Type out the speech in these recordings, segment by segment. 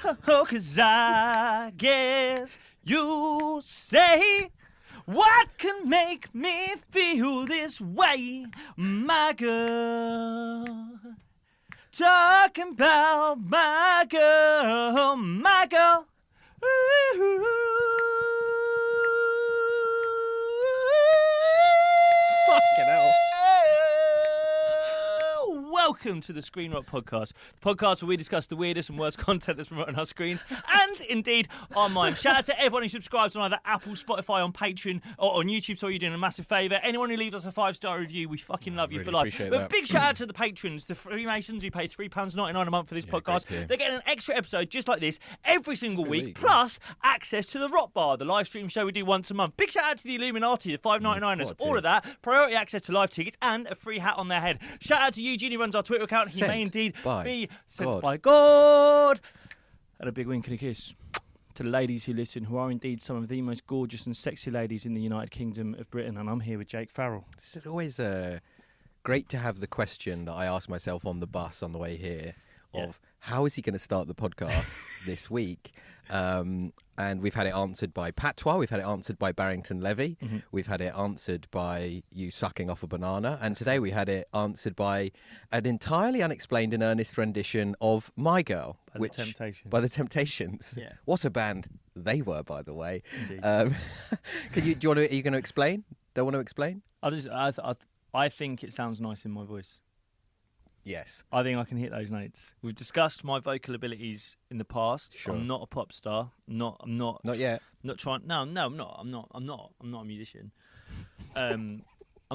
Oh, 'cause I guess you say, what can make me feel this way, my girl? Talking about my girl, my girl. Ooh. Fucking hell. Welcome to the Screen Rot Podcast, the podcast where we discuss the weirdest and worst content that's promoted on our screens and indeed our minds. Shout out to everyone who subscribes on either Apple, Spotify, on Patreon, or on YouTube. So you're doing a massive favour. Anyone who leaves us a 5-star review, we fucking love you really for life. appreciate But that. big shout out to the patrons, the Freemasons who pay £3.99 a month for this podcast. They're getting an extra episode just like this every single week, plus access to the Rot Bar, the live stream show we do once a month. Big shout out to the Illuminati, the $5.99ers, all of that, priority access to live tickets, and a free hat on their head. Shout out to Eugene, who runs our Twitter account. He may indeed be sent by God. And a big wink and a kiss to the ladies who listen, who are indeed some of the most gorgeous and sexy ladies in the United Kingdom of Britain. And I'm here with Jake Farrell. It's always great to have the question that I asked myself on the bus on the way here of how is he going to start the podcast this week? And we've had it answered by Patois, we've had it answered by Barrington Levy, we've had it answered by you sucking off a banana, and today we had it answered by an entirely unexplained and earnest rendition of My Girl. By the Temptations. By the Temptations. Yeah. What a band they were, by the way. Indeed. Are you going to explain? Don't want to explain? I think it sounds nice in my voice. Yes. I think I can hit those notes. We've discussed my vocal abilities in the past. Sure. I'm not a pop star. I'm not yet. Not trying. No, I'm not. I'm not a musician. I'm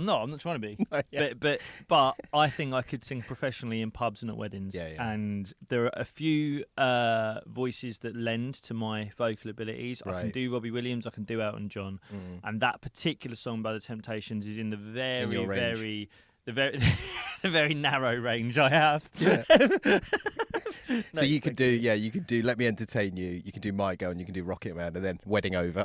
not trying to be. But I think I could sing professionally in pubs and at weddings. Yeah. And there are a few voices that lend to my vocal abilities. Right. I can do Robbie Williams. I can do Elton John. And that particular song by the Temptations is in the the very narrow range I have. Yeah. So you could do Let Me Entertain You, you can do My Girl, and you can do Rocket Man, and then Wedding Over.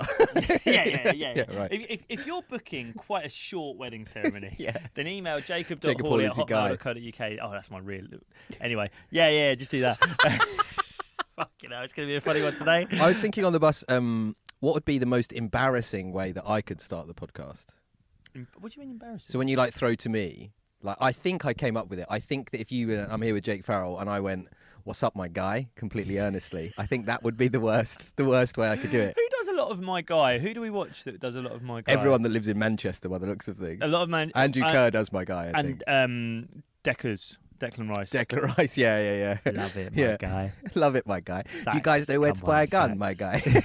Yeah. Right. If you're booking quite a short wedding ceremony, Yeah. then email Jacob jacob.hawley@hotmail.co.uk. Oh, that's my real... Anyway, yeah, just do that. Fucking hell, it's going to be a funny one today. I was thinking on the bus, what would be the most embarrassing way that I could start the podcast? What do you mean embarrassing? So when you throw to me, I think I came up with it. I think that if I'm here with Jake Farrell and I went, "What's up, my guy?" completely earnestly, I think that would be the worst way I could do it. Who does a lot of My Guy? Who do we watch that does a lot of My Guy? Everyone that lives in Manchester, by the looks of things. A lot of Andrew Kerr does My Guy, I think. And Declan Rice. Declan Rice, yeah. Love it, my guy. Love it, my guy. Sax, Do you guys know where to buy a gun, Sax. my guy?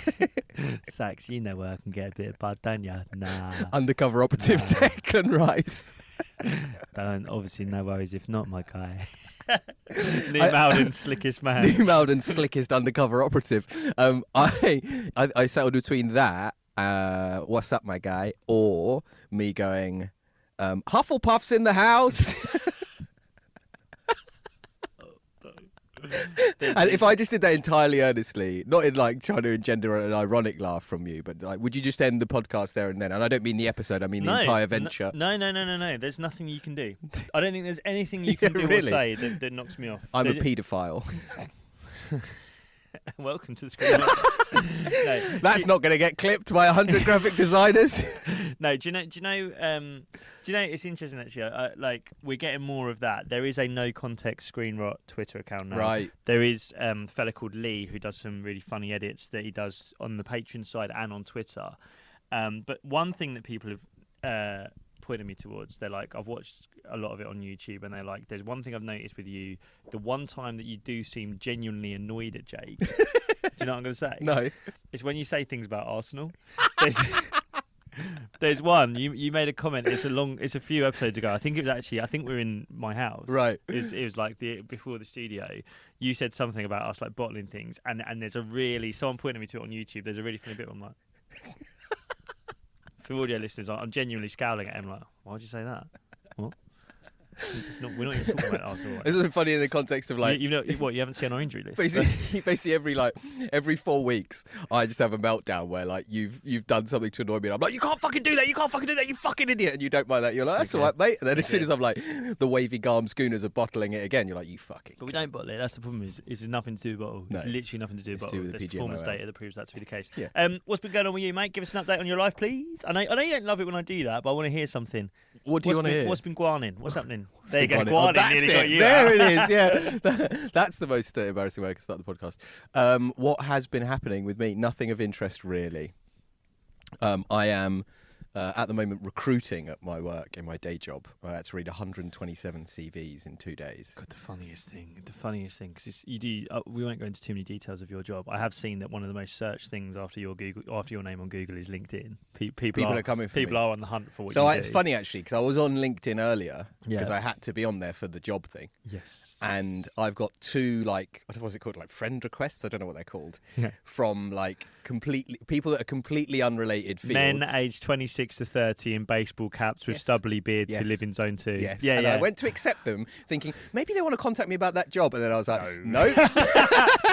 Sax, you know where I can get a bit of bud, don't you? Nah. Undercover operative Declan Rice. Don't, obviously, no worries if not, my guy. New Malden's slickest man. New Malden's slickest undercover operative. I settled between that, "What's up, my guy?" or me going, "Hufflepuff's in the house." And if I just did that entirely earnestly, not in trying to engender an ironic laugh from you, but would you just end the podcast there and then? And I don't mean the episode, I mean the entire venture. No. There's nothing you can do. I don't think there's anything you can do really? or say that knocks me off. I'm a paedophile. Welcome to the screen. No, that's not going to get clipped by 100 graphic designers. No, do you know? It's interesting actually. We're getting more of that. There is a no context Screen Rot Twitter account now. Right. There is a fella called Lee who does some really funny edits that he does on the Patreon side and on Twitter. But one thing that people have pointed me towards, they're like, I've watched a lot of it on YouTube, and they're like, there's one thing I've noticed with you, the one time that you do seem genuinely annoyed at Jake. Do you know what I'm going to say? No. It's when you say things about Arsenal. There's one you made a comment. It's a few episodes ago. I think we're in my house. Right. It was like before the studio. You said something about us bottling things, and there's someone pointed me to it on YouTube. There's a really funny bit where I'm like, for audio listeners, I'm genuinely scowling at him like, why'd you say that? What? We're not even talking about Arsenal. It's really funny in the context of like, you know what? You haven't seen our injury list. Basically every 4 weeks, I just have a meltdown where like you've done something to annoy me, and I'm like, you can't fucking do that, you fucking idiot, and you don't mind that. You're like, that's all right, mate. And then as soon as I'm like, the wavy garm schooners are bottling it again, you're like, you fucking. But we don't bottle it. That's the problem. It's nothing to do with bottle. It's literally nothing to do with bottle. There's performance data that proves that to be the case. Yeah. What's been going on with you, mate? Give us an update on your life, please. I know you don't love it when I do that, but I want to hear something. What do you want to hear? What's been guaning? What's happening? There you go. Guaning that's nearly it. got you. There it is. Yeah, that's the most embarrassing way I can start the podcast. What has been happening with me? Nothing of interest, really. I am at the moment recruiting at my work in my day job. I had to read 127 CVs in 2 days. God, the funniest thing, because you do. We won't go into too many details of your job. I have seen that one of the most searched things after your name on Google is LinkedIn. People are coming for people me. Are on the hunt for what. So you it's do. funny actually because I was on LinkedIn earlier because I had to be on there for the job thing. Yes. And I've got 2 what's it called, like friend requests? I don't know what they're called. Yeah. From like people that are completely unrelated fields. Men aged 26 to 30 in baseball caps with stubbly beards who live in Zone 2. Yes. Yeah, and I went to accept them thinking maybe they want to contact me about that job, and then I was like, no.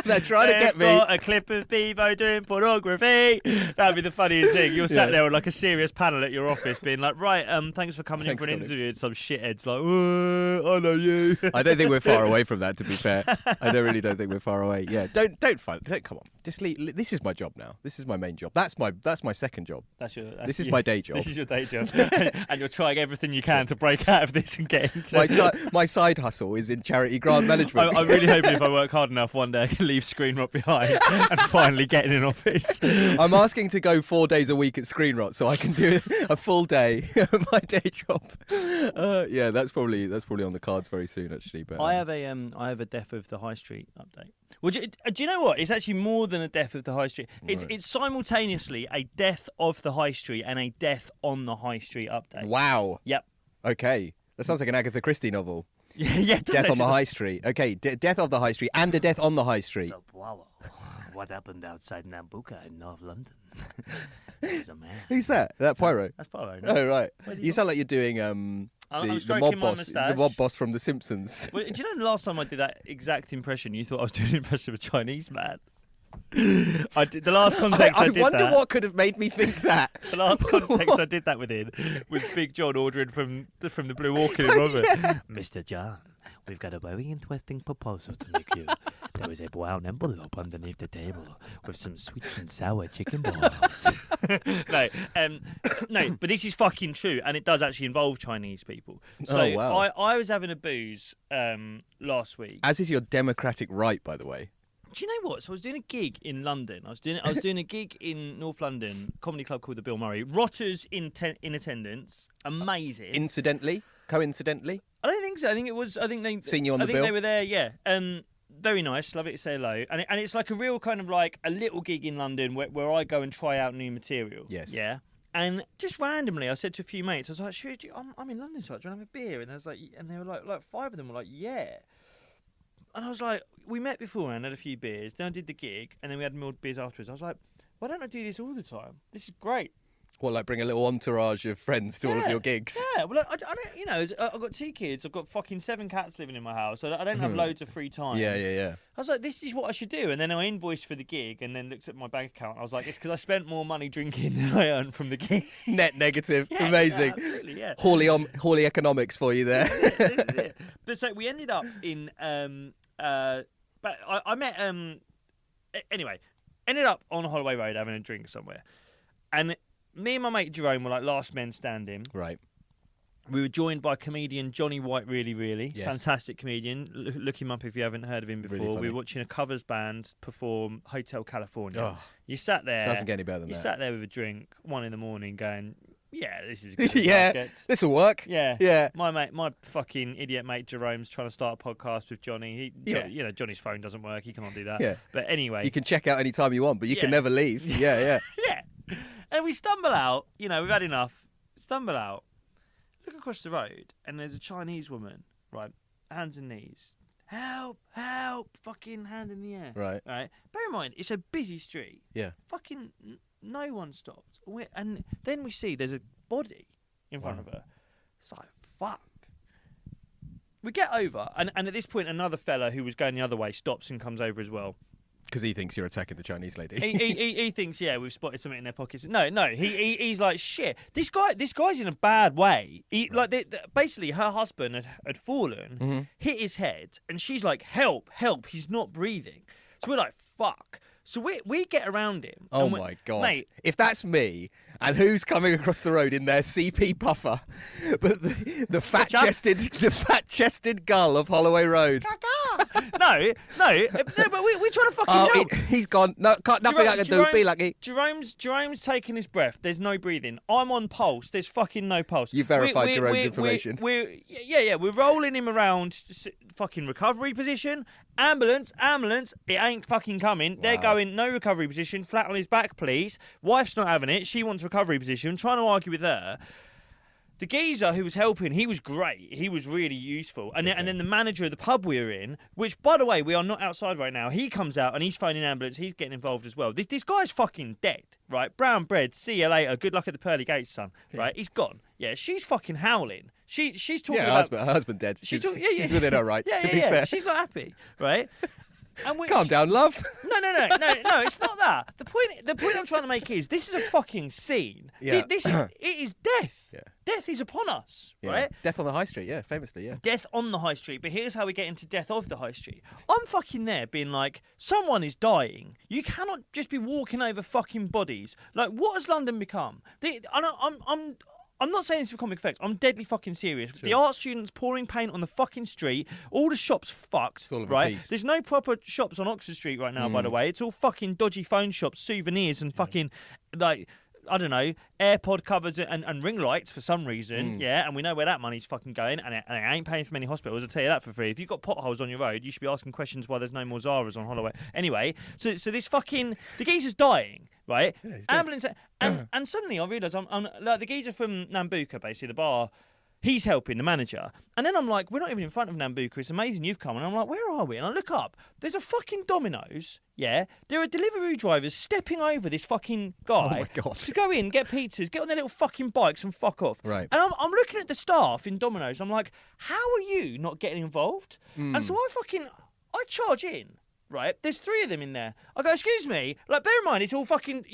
They're trying to get me. Got a clip of Bevo doing pornography. That'd be the funniest thing. You're sat there on like a serious panel at your office being like, right, thanks for coming in for an interview. And some shithead's like, I know you. I don't think we're far away from that, to be fair. I don't think we're far away. Yeah, don't come on. Just leave. This is my job now. This is my main job. That's my second job. This is my day job. This is your day job. And you're trying everything you can to break out of this and get into my side hustle is in charity grant management. I'm really hoping if I work hard enough one day I can leave Screen Rot behind and finally get in an office. I'm asking to go 4 days a week at Screen Rot so I can do a full day of my day job. Yeah, that's probably on the cards very soon actually. But I have a Death of the High Street update. Well, do you know what? It's actually more than a Death of the High Street. It's simultaneously a Death of the High Street and a Death on the High Street update. Wow. Yep. Okay. That sounds like an Agatha Christie novel. Yeah. Death on the High Street. Okay, Death of the High Street and a Death on the High Street. Wow. What happened outside Nambucca in North London? There's a man. Who's that? That Poirot? That's Poirot. No? Oh, right. You sound like you're doing the mob boss from The Simpsons. Well, do you know the last time I did that exact impression, you thought I was doing an impression of a Chinese man? The last context I did that. I wonder what could have made me think that. The last context I did that within was Big John ordering from the Blue Orchid in Robert. Mr. John, we've got a very interesting proposal to make you. There is a brown envelope underneath the table with some sweet and sour chicken balls. No, but this is fucking true, and it does actually involve Chinese people. So I was having a booze last week. As is your democratic right, by the way. Do you know what? So I was doing a gig in London. I was doing a gig in North London, comedy club called the Bill Murray. Rotters in attendance, amazing. Coincidentally? I don't think so. I think they seen you on the bill. I think they were there. Yeah. Very nice. Love it to say hello. And it's like a real kind of like a little gig in London where I go and try out new material. Yes. Yeah. And just randomly, I said to a few mates, I was like, I'm in London, so do you want to have a beer? And they were like 5 of them were like, yeah. And I was like, we met beforehand, had a few beers, then I did the gig, and then we had more beers afterwards. I was like, why don't I do this all the time? This is great. Well, like bring a little entourage of friends to all of your gigs. Yeah, well, I don't, I've got 2 kids, I've got fucking 7 cats living in my house, so I don't have loads of free time. Yeah. I was like, this is what I should do. And then I invoiced for the gig and then looked at my bank account. I was like, it's because I spent more money drinking than I earned from the gig. Net negative. Yeah, amazing. Yeah, absolutely, yeah. Hawley economics for you there. This is it. But so we ended up in, but I met, anyway, ended up on Holloway Road having a drink somewhere. And me and my mate Jerome were like last men standing. Right. We were joined by comedian Johnny White, really yes. Fantastic comedian. Look him up if you haven't heard of him before. Really we were watching a covers band perform Hotel California. Oh, you sat there. Doesn't get any better than that. You sat there with a drink, 1 a.m, going, yeah, this is good. Yeah, this will work. Yeah. My fucking idiot mate Jerome's trying to start a podcast with Johnny. Johnny's phone doesn't work. He can't do that. Yeah. But anyway, you can check out any time you want, but you can never leave. Yeah. Yeah. And we stumble out. We've had enough. Stumble out. Look across the road, and there's a Chinese woman, right? Hands and knees. Help! Fucking hand in the air. Right. Bear in mind, it's a busy street. Yeah. Fucking no one stopped. And then we see there's a body in front of her. It's like, fuck. We get over, and at this point, another fella who was going the other way stops and comes over as well. Because he thinks you're attacking the Chinese lady. he thinks, yeah, we've spotted something in their pockets. No, he's like, shit. This guy's in a bad way. Basically, her husband had fallen, hit his head, and she's like, help, he's not breathing. So we're like, fuck. So we get around him. Oh my God. Mate. If that's me, and who's coming across the road in their CP puffer, but the fat-chested gull of Holloway Road. No, but we're trying to fucking help. He's gone. No, nothing I can do. Be lucky. Jerome's taking his breath. There's no breathing. I'm on pulse. There's fucking no pulse. You verified Jerome's information. We're rolling him around fucking recovery position. Ambulance. It ain't fucking coming. They're going no recovery position. Flat on his back, please. Wife's not having it. She wants recovery position. Trying to argue with her. The geezer who was helping, he was great. He was really useful. And then the manager of the pub we were in, which, by the way, we are not outside right now. He comes out and he's phoning ambulance. He's getting involved as well. This guy's fucking dead, right? Brown bread, see you later. Good luck at the pearly gates, son. Right? He's gone. Yeah, she's fucking howling. She's talking about... her husband dead. She's within her rights, to be fair. She's not happy, right? And calm down, love. No, it's not that. The point I'm trying to make is this is a fucking scene. Yeah. It is death. Yeah. Death is upon us, right? Death on the high street, yeah, famously, yeah. Death on the high street, but here's how we get into death of the high street. I'm fucking there being like, someone is dying. You cannot just be walking over fucking bodies. Like, what has London become? I'm not saying this for comic effect. I'm deadly fucking serious. Sure. The art students pouring paint on the fucking street. All the shops fucked, right? There's no proper shops on Oxford Street right now, by the way. It's all fucking dodgy phone shops, souvenirs, and fucking, like, I don't know, AirPod covers and ring lights for some reason, and we know where that money's fucking going, and it ain't paying for many hospitals, I'll tell you that for free. If you've got potholes on your road, you should be asking questions why there's no more Zaras on Holloway. Anyway, so this fucking, the geezer's dying, right? Yeah, ambulance, and suddenly I realise I'm like the geezer from Nambuka, basically, the bar, he's helping the manager. And then I'm like, we're not even in front of Nambuka. It's amazing you've come. And I'm like, where are we? And I look up. There's a fucking Domino's. Yeah. There are delivery drivers stepping over this fucking guy. Oh, my God. To go in, get pizzas, get on their little fucking bikes and fuck off. Right. And I'm looking at the staff in Domino's. I'm like, how are you not getting involved? And so I charge in. Right, there's 3 of them in there. I go, excuse me. Like, bear in mind, it's all fucking,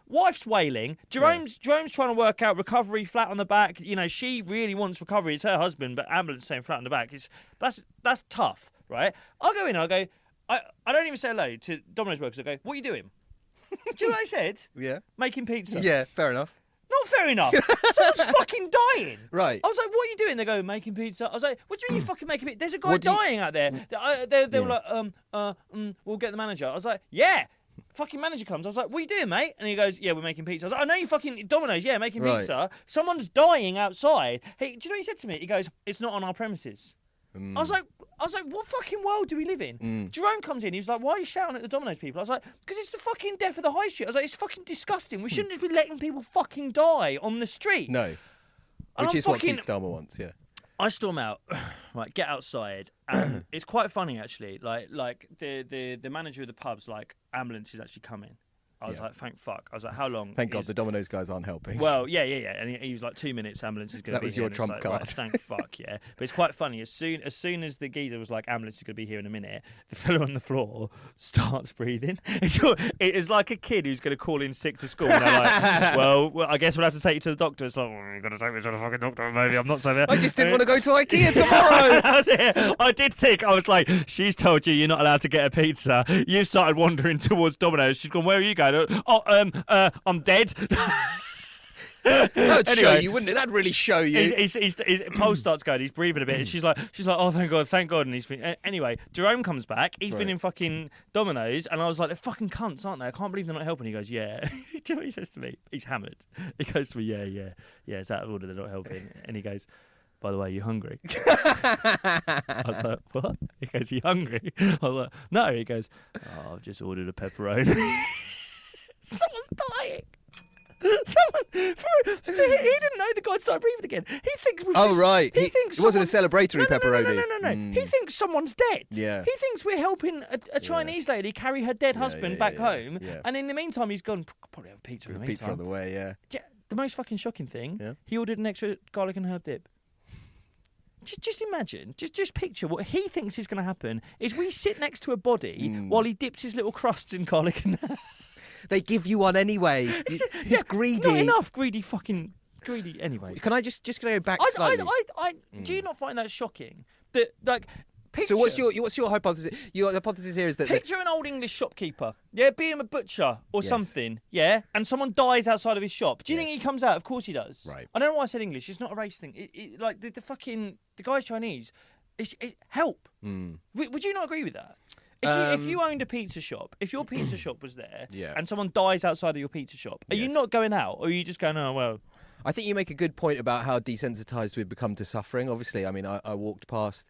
wife's wailing. Jerome's trying to work out recovery, flat on the back. She really wants recovery. It's her husband, but ambulance saying flat on the back. That's tough, right? I go in, I don't even say hello to Domino's workers. I go, what are you doing? Do you know what I said? Yeah. Making pizza. Yeah, fair enough. Not fair enough. Someone's fucking dying. Right. I was like, what are you doing? They go, making pizza. I was like, what do you mean you fucking making pizza? There's a guy dying out there. They were like, we'll get the manager. I was like, yeah. Fucking manager comes. I was like, what are you doing, mate? And he goes, yeah, we're making pizza. I was like, I know you fucking Domino's, yeah, making pizza. Someone's dying outside. Hey, do you know what he said to me? He goes, it's not on our premises. I was like, what fucking world do we live in? Jerome comes in, he was like, why are you shouting at the Domino's people? I was like, because it's the fucking death of the high street. I was like, it's fucking disgusting. We shouldn't just be letting people fucking die on the street. No. Which is what Keith Starmer wants, yeah. I storm out, right, get outside, and it's quite funny, actually. Like the manager of the pub's like, ambulance is actually coming. I was like, thank fuck. I was like, how long? Thank God the Domino's guys aren't helping. Well, yeah. And he was like, 2 minutes, ambulance is going to be here. That was your trump card. Right, thank fuck, yeah. But it's quite funny. As soon as the geezer was like, ambulance is going to be here in a minute, the fella on the floor starts breathing. It's like a kid who's going to call in sick to school. And they're like, well, I guess we'll have to take you to the doctor. It's like, you've got to take me to the fucking doctor, maybe. I'm not so there. I just didn't want to go to IKEA tomorrow. I did think, I was like, she's told you you're not allowed to get a pizza. You started wandering towards Domino's. She's gone, where are you going? I'm dead. That'd show you, wouldn't it? That'd really show you. His pulse starts going. He's breathing a bit. And she's like, oh, thank God. And he's anyway. Jerome comes back. He's been in fucking Domino's, and I was like, they're fucking cunts, aren't they? I can't believe they're not helping. He goes, yeah. Do you know what he says to me? He's hammered. He goes to me, yeah. It's out of order. They're not helping. And he goes, by the way, you hungry? I was like, what? He goes, you hungry? I was like, no. He goes, oh, I've just ordered a pepperoni. Someone's dying. He didn't know the guy started breathing again. He thinks we've right. He thinks it wasn't a celebratory pepperoni. No. He thinks someone's dead. Yeah. He thinks we're helping a Chinese lady carry her dead husband back home. Yeah. And in the meantime, he's gone, probably have a pizza in the meantime. Pizza on the way, yeah. The most fucking shocking thing, he ordered an extra garlic and herb dip. Just imagine, just picture what he thinks is going to happen is we sit next to a body while he dips his little crusts in garlic and... They give you one anyway. He's greedy. Not enough, greedy. Anyway. Can I just go back slightly? Do you not find that shocking? That, like... Picture, so what's your hypothesis? Your hypothesis here is that... Picture an old English shopkeeper, be him a butcher or something, and someone dies outside of his shop. Do you think he comes out? Of course he does. Right. I don't know why I said English. It's not a race thing. Like, the guy's Chinese. It's help. Would you not agree with that? If you owned a pizza shop, if your pizza shop was there and someone dies outside of your pizza shop, are you not going out? Or are you just going, oh, well... I think you make a good point about how desensitised we've become to suffering. Obviously, I mean, I walked past...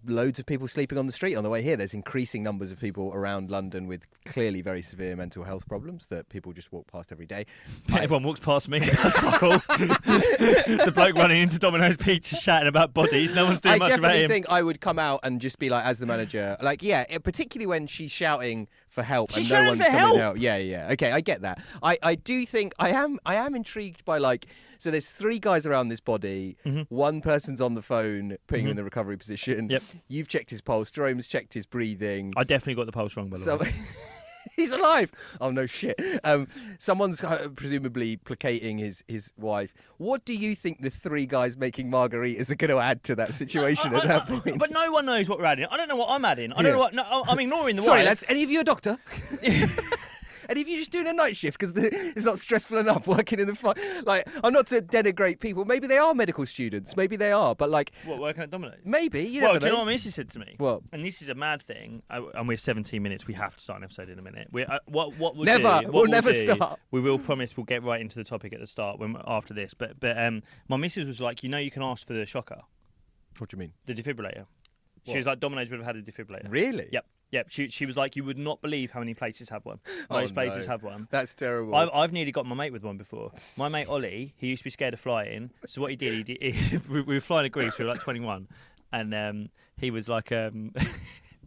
loads of people sleeping on the street on the way here. There's increasing numbers of people around London with clearly very severe mental health problems that people just walk past every day. Everyone walks past me. That's cool. The bloke running into Domino's Pizza shouting about bodies. No one's doing much about him. I definitely think I would come out and just be like, as the manager, like, particularly when she's shouting for help and no one's coming to help. Yeah. Okay, I get that. I do think I am intrigued by, like, so there's 3 guys around this body. One person's on the phone putting him in the recovery position. Yep. You've checked his pulse. Jerome's checked his breathing. I definitely got the pulse wrong, by the way. He's alive. Oh, no shit. Someone's presumably placating his wife. What do you think the 3 guys making margaritas are going to add to that situation at that point? But no one knows what we're adding. I don't know what I'm adding. I don't know what... No, I'm ignoring the Sorry, wife. lads. Any of you a doctor? Any of you just doing a night shift because it's not stressful enough working in the front? Like, I'm not to denigrate people. Maybe they are medical students. Maybe they are. But, like... What, working at Domino's? Maybe. You do know you know what Missy said to me? What? And this is a mad thing. And we're 17 minutes. We have to start an episode in a minute. What we'll never start. We will promise we'll get right into the topic at the start after this. But my missus was like, you can ask for the shocker. What do you mean? The defibrillator. What? She was like, Domino's would have had a defibrillator. Really? Yep. She was like, you would not believe how many places have one. Most places have one. That's terrible. I've nearly got my mate with one before. My mate Ollie, he used to be scared of flying. So what he did, we were flying to Greece. We were like 21, and he was like,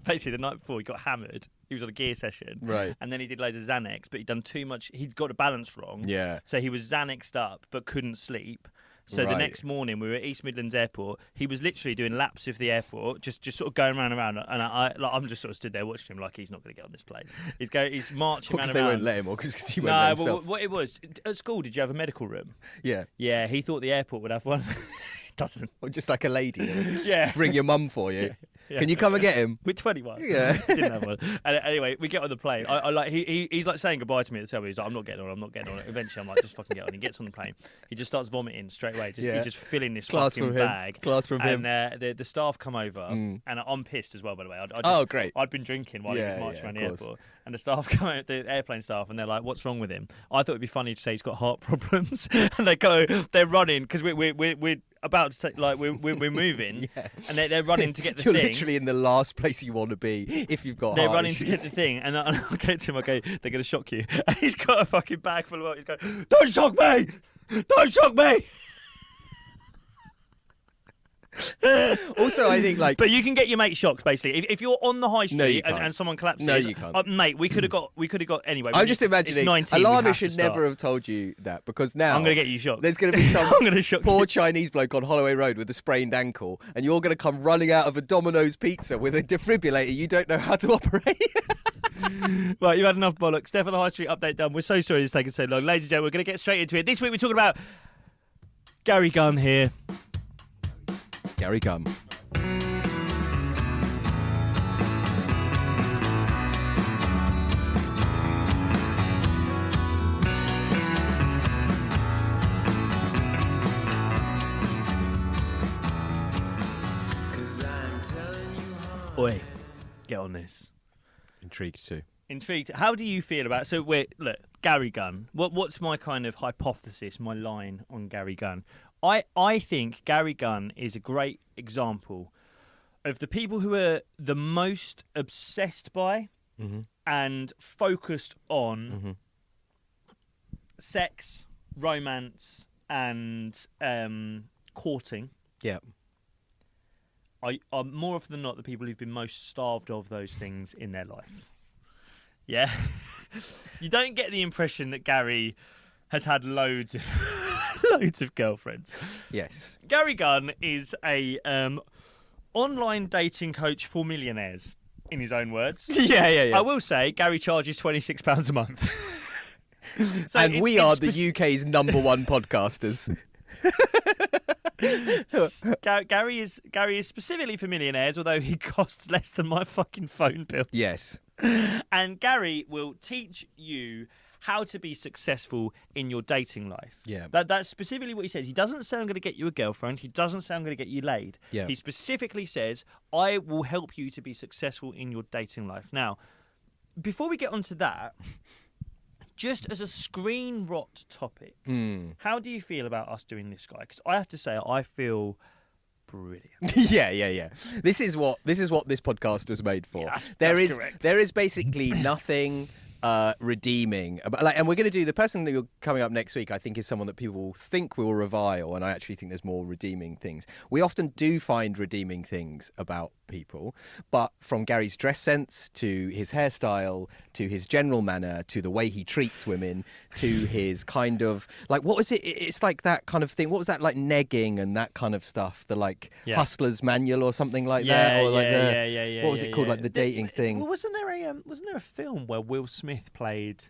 basically the night before he got hammered. He was on a gear session, right? And then he did loads of Xanax, but he'd done too much. He'd got the balance wrong. Yeah. So he was Xanaxed up, but couldn't sleep. So the next morning, we were at East Midlands Airport. He was literally doing laps of the airport, just sort of going round and round. And I'm just sort of stood there watching him like he's not going to get on this plane. He's marching round and round. Because they won't let him, or because he won't let himself. No, what it was, at school, did you have a medical room? Yeah. Yeah, he thought the airport would have one. It doesn't. Or just like a lady. Yeah. Bring your mum for you. Yeah. Can you come and get him? We're 21. Yeah. Didn't have one. And anyway, we get on the plane. I like he's like saying goodbye to me at the table. He's like, I'm not getting on. Eventually, I'm like, just fucking get on. He gets on the plane. He just starts vomiting straight away. He's just filling this fucking bag. Class from him. And the staff come over, and I'm pissed as well, by the way. Great. I'd been drinking while he was marching around the airport. And the staff come out, the airplane staff, and they're like, what's wrong with him? I thought it'd be funny to say he's got heart problems. And they're running, because we're about to take, like, we're moving, and they're running to get the You're thing. You're literally in the last place you want to be if you've got They're heart running issues. to get the thing, and I go to him, they're going to shock you. And he's got a fucking bag full of what? He's going, don't shock me! Don't shock me! Also, I think, like... But you can get your mate shocked, basically. If you're on the high street and someone collapses... No, you can't. Mate, we could have got... Anyway, I'm just imagining... Alana should never have told you that, because now... I'm going to get you shocked. There's going to be some poor you. Chinese bloke on Holloway Road with a sprained ankle, and you're going to come running out of a Domino's pizza with a defibrillator you don't know how to operate. Right, you had enough bollocks. Steph on the High Street update done. We're so sorry it's taken so long. Ladies and gentlemen, we're going to get straight into it. This week we're talking about... Gary Gunn here. Gary Gunn. Oi, get on this. Intrigued too. Intrigued. How do you feel about... So, look, Gary Gunn. What's my kind of hypothesis, my line on Gary Gunn? I think Gary Gunn is a great example of the people who are the most obsessed by and focused on sex, romance, and courting. Yeah. Are more often than not the people who've been most starved of those things in their life. Yeah. You don't get the impression that Gary has had loads of loads of girlfriends. Yes. Gary Gunn is a online dating coach for millionaires, in his own words. Yeah. I will say, Gary charges £26 a month. So and we are the UK's number one podcasters. Gary is specifically for millionaires, although he costs less than my fucking phone bill. Yes. And Gary will teach you how to be successful in your dating life. Yeah. That's specifically what he says. He doesn't say I'm going to get you a girlfriend. He doesn't say I'm going to get you laid. Yeah. He specifically says I will help you to be successful in your dating life. Now, before we get onto that, just as a screen rot topic, how do you feel about us doing this, guy? Because I have to say, I feel brilliant. Yeah. This is what this podcast was made for. Yeah, correct. There is basically nothing redeeming about, and we're going to do the person that you're coming up next week. I think is someone that people think will revile, and I actually think there's more redeeming things. We often do find redeeming things about people, but from Gary's dress sense to his hairstyle to his general manner to the way he treats women to his kind of like, what was it? It's like that kind of thing. What was that, like negging and that kind of stuff? The hustler's manual or something like that, or what was it called? Like the dating thing. Well, wasn't there a film where Will Smith played?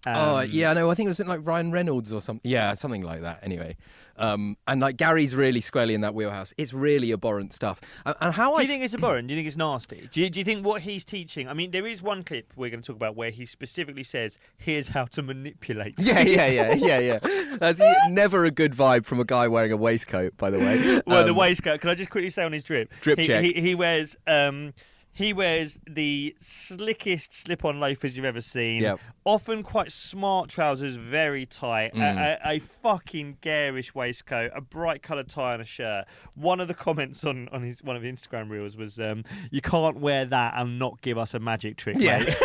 I think it was like Ryan Reynolds or something. Yeah, something like that. Anyway, and like Gary's really squarely in that wheelhouse. It's really abhorrent stuff. And how do you think it's abhorrent? Do you think it's nasty? Do you think what he's teaching? I mean, there is one clip we're going to talk about where he specifically says, "Here's how to manipulate." Yeah. That's never a good vibe from a guy wearing a waistcoat, by the way. Well, the waistcoat. Can I just quickly say on his drip check? He wears. He wears the slickest slip-on loafers you've ever seen. Yep. Often quite smart trousers, very tight. A fucking garish waistcoat, a bright coloured tie and a shirt. One of the comments on one of the Instagram reels was, "You can't wear that and not give us a magic trick, mate."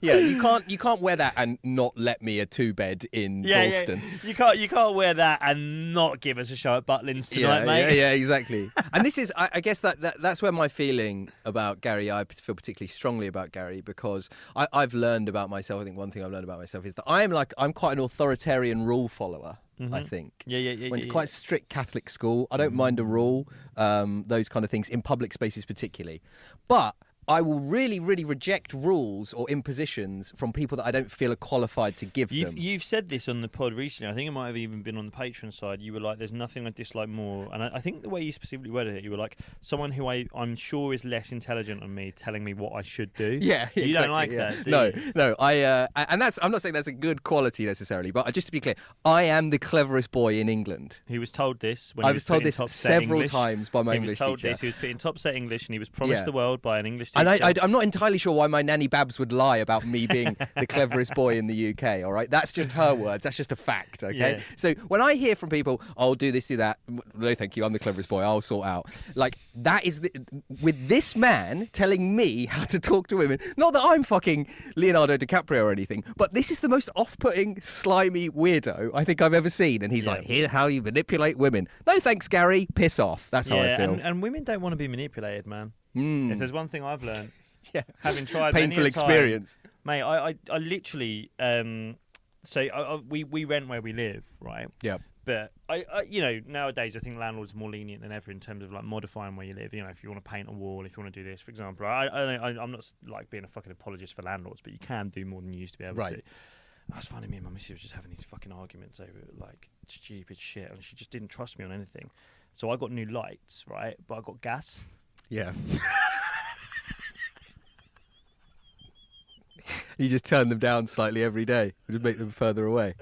Yeah, you can't wear that and not let me a 2-bed in Dalston. Yeah. You can't wear that and not give us a show at Butlins tonight, mate. Yeah, exactly. And this is, I guess that's where my feeling about Gary, I feel particularly strongly about Gary, because I've learned about myself. I think one thing I've learned about myself is that I'm quite an authoritarian rule follower. Mm-hmm. I think. Went to quite a strict Catholic school. I don't mind a rule, those kind of things in public spaces particularly, but I will really, really reject rules or impositions from people that I don't feel are qualified to give them. You've said this on the pod recently. I think it might have even been on the Patreon side. You were like, there's nothing I dislike more. And I think the way you specifically worded it, you were like, someone who I'm sure is less intelligent than me telling me what I should do. Yeah, you don't like that, do you? No. I'm not saying that's a good quality necessarily, but just to be clear, I am the cleverest boy in England. He was told this when I was told this several times by my English teacher. He was told this. He was put in top set English and he was promised the world by an English teacher. And I'm not entirely sure why my nanny Babs would lie about me being the cleverest boy in the UK, all right? That's just her words. That's just a fact, okay? Yeah. So when I hear from people, I'll do this, do that, no thank you, I'm the cleverest boy, I'll sort out. Like, that is with this man telling me how to talk to women, not that I'm fucking Leonardo DiCaprio or anything, but this is the most off-putting, slimy weirdo I think I've ever seen. And he's like, here's how you manipulate women. No thanks, Gary, piss off. That's how I feel. And women don't want to be manipulated, man. If there's one thing I've learned, having tried painful many experience, mate. I literally we rent where we live, right? Yeah. But I nowadays I think landlords are more lenient than ever in terms of like modifying where you live. You know, if you want to paint a wall, if you want to do this, for example. I'm not like being a fucking apologist for landlords, but you can do more than you used to be able to. I was finding me and my missus was just having these fucking arguments over like stupid shit, and she just didn't trust me on anything. So I got new lights, right? But I got gas. Yeah. You just turn them down slightly every day, just make them further away.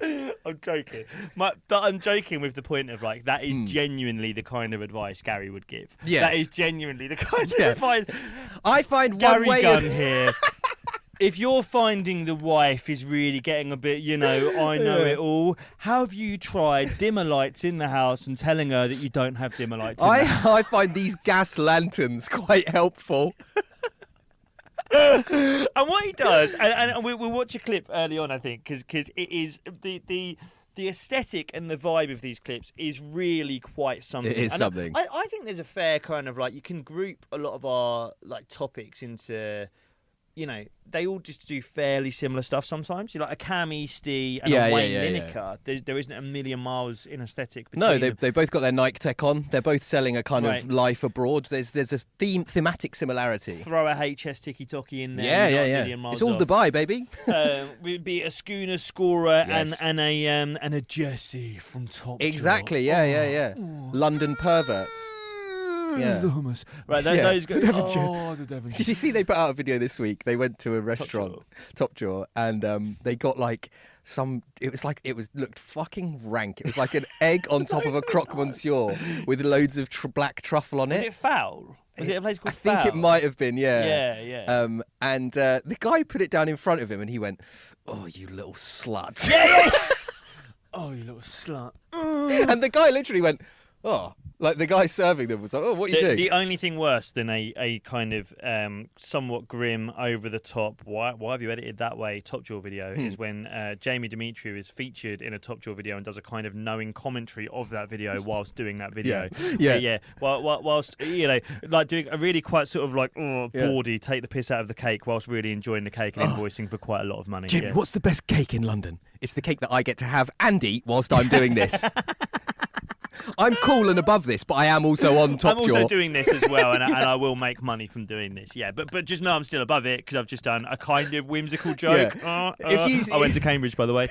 I'm joking. But I'm joking with the point of like that is genuinely the kind of advice Gary would give. Yes. That is genuinely the kind of advice. I find Gary one way Gunn here. If you're finding the wife is really getting a bit, I know it all, how have you tried dimmer lights in the house and telling her that you don't have dimmer lights in the house? I find these gas lanterns quite helpful. And what he does, and we'll watch a clip early on, I think, because it is the aesthetic and the vibe of these clips is really quite something. It is something. I think there's a fair kind of like, you can group a lot of our like topics into you know, they all just do fairly similar stuff sometimes. You're like a Cam Eastie and a Wayne Lineker. There isn't a million miles in aesthetic between them. They both got their Nike tech on. They're both selling a kind of life abroad. There's a thematic similarity. Throw a HS tiki-toki in there. Yeah. It's all Dubai, baby. We'd be a schooner scorer and a Jessie from Top Drawer. Exactly, yeah. London perverts. Yeah. Right, those guys. The Devonshire. Did you see they put out a video this week? They went to a restaurant, Top Drawer, and they got like looked fucking rank. It was like an egg on top of a croque monsieur with loads of black truffle on it. Was it foul? Was it a place called Foul? I think it might have been, yeah. And the guy put it down in front of him, and he went, "Oh, you little slut!" Yeah. Oh, you little slut! And the guy literally went, "Oh." Like the guy serving them was like, "Oh, what are you doing?" The only thing worse than a kind of somewhat grim, over the top, why have you edited that way Top Drawer video is when Jamie Demetriou is featured in a Top Drawer video and does a kind of knowing commentary of that video whilst doing that video. Yeah. Whilst like doing a really quite sort of like bawdy, take the piss out of the cake whilst really enjoying the cake and invoicing for quite a lot of money. Jimmy, what's the best cake in London? It's the cake that I get to have and eat whilst I'm doing this. I'm cool and above this, but I am also on Top Drawer. I'm also doing this as well, and I will make money from doing this. Yeah, but just know I'm still above it because I've just done a kind of whimsical joke. Yeah. I went to Cambridge, by the way.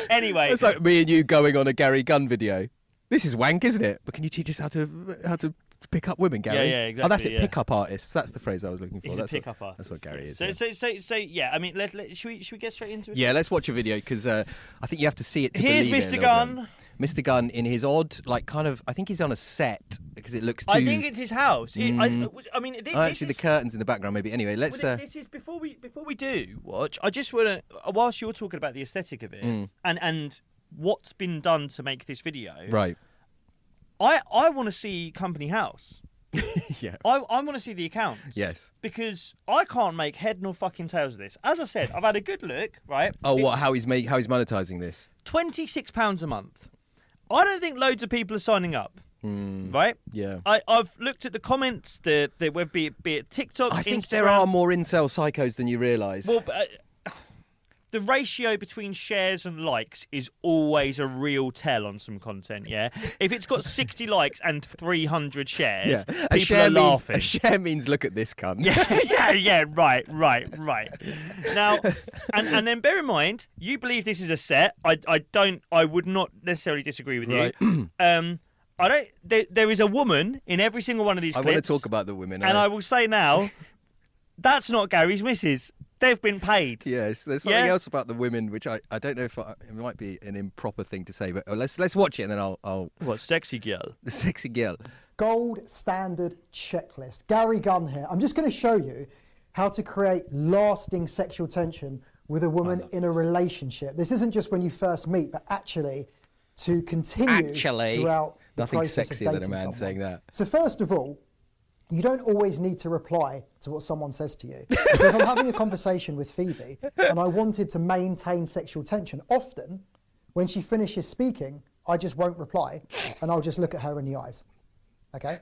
Anyway, it's like me and you going on a Gary Gunn video. This is wank, isn't it? But can you teach us how to pick up women, Gary? Yeah, exactly. Oh, that's it. Pick up artists. That's the phrase I was looking for. He's a pick-up artist. That's what Gary is. So yeah. I mean, should we get straight into it? Yeah, let's watch a video because I think you have to see it to Here's believe Mr. Gunn. Mr. Gunn in his odd, like, kind of, I think he's on a set because it looks too... I think it's his house. I mean, actually, the curtains in the background, maybe. Anyway, let's... this is before we do watch. I just want to, whilst you're talking about the aesthetic of it and what's been done to make this video, right? I want to see company house. Yeah. I want to see the accounts. Yes. Because I can't make head nor fucking tails of this. As I said, I've had a good look. Right. Oh, how he's monetizing this? £26 a month. I don't think loads of people are signing up, right? Yeah. I've looked at the comments, the web, be it TikTok, I think Instagram. there are more incel psychos than you realise. Well, the ratio between shares and likes is always a real tell on some content, yeah? If it's got 60 likes and 300 shares, people are laughing. A share means look at this cunt. Yeah, right. Now, and then bear in mind, you believe this is a set. I would not necessarily disagree with you. There is a woman in every single one of these clips. I want to talk about the women. And I will say now, that's not Gary's missus. They've been paid. Yes, there's something else about the women, which I don't know if it might be an improper thing to say, but let's watch it and then I'll... What, sexy girl? The sexy girl. Gold standard checklist. Gary Gunn here. I'm just going to show you how to create lasting sexual tension with a woman in a relationship. This isn't just when you first meet, but actually to continue throughout the process of dating nothing sexier than a man saying that. So first of all, you don't always need to reply to what someone says to you. So if I'm having a conversation with Phoebe and I wanted to maintain sexual tension, often when she finishes speaking, I just won't reply and I'll just look at her in the eyes. Okay?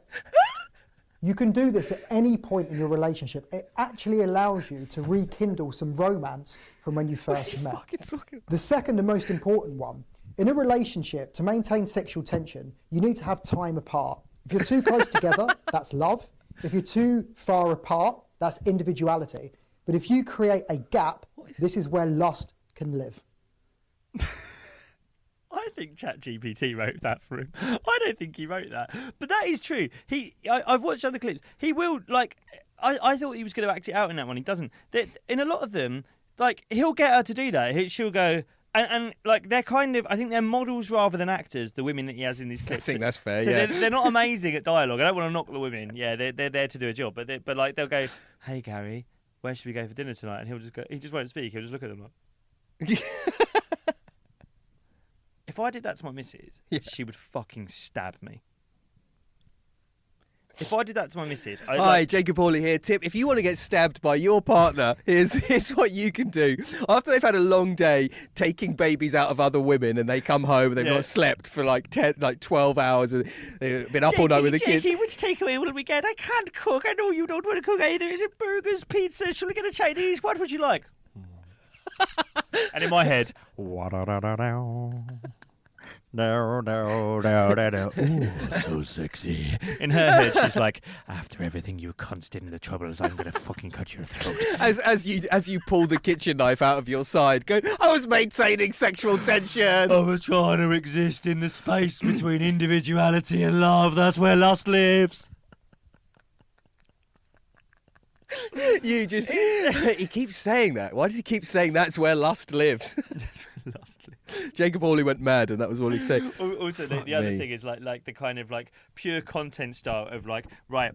You can do this at any point in your relationship. It actually allows you to rekindle some romance from when you first met. The second and most important one, in a relationship, to maintain sexual tension, you need to have time apart. If you're too close together, that's love. If you're too far apart, that's individuality. But if you create a gap, this is where lust can live. I think ChatGPT wrote that for him. I don't think he wrote that. But that is true. I've watched other clips. He will, like, I thought he was going to act it out in that one. He doesn't. In a lot of them, like, he'll get her to do that. She'll go... And like they're kind of, I think they're models rather than actors. The women that he has in these clips. I think that's fair. So yeah, they're not amazing at dialogue. I don't want to knock the women. Yeah, they're there to do a job. But like they'll go, "Hey Gary, where should we go for dinner tonight?" And he'll just go. He just won't speak. He'll just look at them. Like. If I did that to my missus, she would fucking stab me. If I did that to my missus, Hi, Jacob Hawley here. Tip: if you want to get stabbed by your partner, here's what you can do. After they've had a long day taking babies out of other women, and they come home and they've not slept for like 12 hours, and they've been up all night with the kids. Which takeaway will we get? I can't cook. I know you don't want to cook either. Is it burgers, pizza? Shall we get a Chinese? What would you like? And in my head, no. Ooh, so sexy. In her head, she's like, after everything you cunts did in the troubles, I'm gonna fucking cut your throat. As you pull the kitchen knife out of your side, go, I was maintaining sexual tension. I was trying to exist in the space between individuality and love. That's where lust lives. He keeps saying that. Why does he keep saying that's where lust lives? Jacob Hawley went mad, and that was all he'd say. Also, the other thing is like the kind of like pure content style of like, right,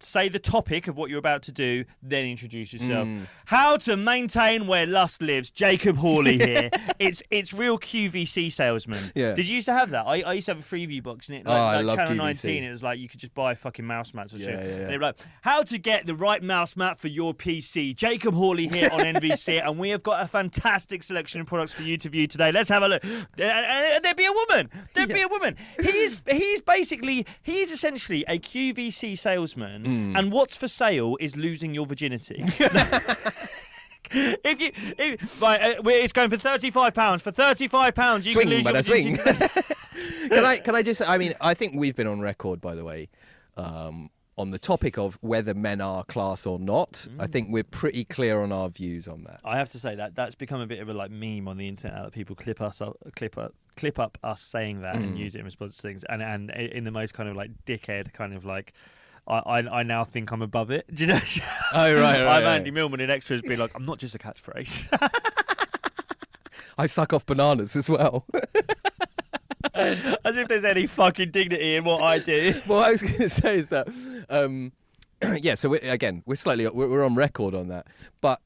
say the topic of what you're about to do, then introduce yourself. How to maintain where lust lives. Jacob Hawley here. It's real QVC salesman. Yeah. Did you used to have that? I used to have a freeview box in it. I love Channel QVC. 19. It was like you could just buy fucking mouse mats or shit. Yeah. And they were like, how to get the right mouse mat for your PC. Jacob Hawley here on NBC, and we have got a fantastic selection of products for you to view today. Let's have a look. There'd be a woman. Be a woman. He's essentially a QVC salesman, and what's for sale is losing your virginity. It's going for £35. For £35, you can lose your virginity. Can I just? I mean, I think we've been on record, by the way, on the topic of whether men are class or not. I think we're pretty clear on our views on that. I have to say that's become a bit of a like meme on the internet that people clip up us saying that and use it in response to things, and in the most kind of like dickhead kind of like. I now think I'm above it. Do you know? Oh right. I'm Andy Millman in Extras, being like, I'm not just a catchphrase. I suck off bananas as well. As if there's any fucking dignity in what I do. What I was going to say is that, so we're on record on that. But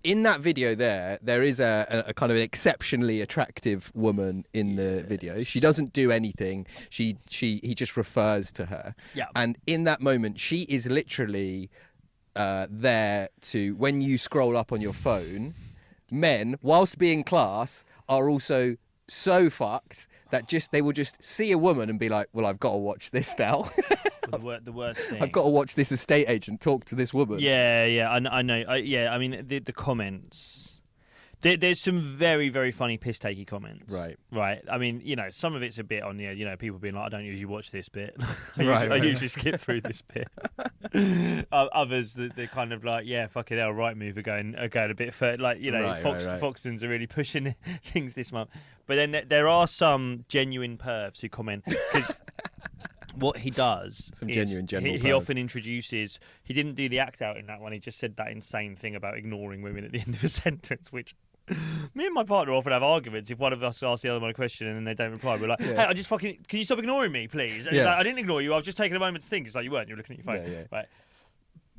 in that video there is a kind of an exceptionally attractive woman in the video. She doesn't do anything. He just refers to her. Yeah. And in that moment, she is literally there to, when you scroll up on your phone, men, whilst being class, are also so fucked that they will just see a woman and be like, well, I've got to watch this now. The worst thing. I've got to watch this estate agent talk to this woman. Yeah, I know. I mean, the comments. There's some very, very funny piss-takey comments. Right. I mean, some of it's a bit on the, people being like, I don't usually watch this bit. I usually skip through this bit. Others, they're kind of like, yeah, fucking hell, right move are going a bit further. Like, Foxtons are really pushing things this month. But then there are some genuine pervs who comment, because what he does he often introduces. He didn't do the act out in that one. He just said that insane thing about ignoring women at the end of a sentence, which me and my partner often have arguments if one of us asks the other one a question and then they don't reply. We're like, hey, can you stop ignoring me, please? And he's like, I didn't ignore you. I was just taking a moment to think. It's like, you weren't. You were looking at your phone. Yeah. Right.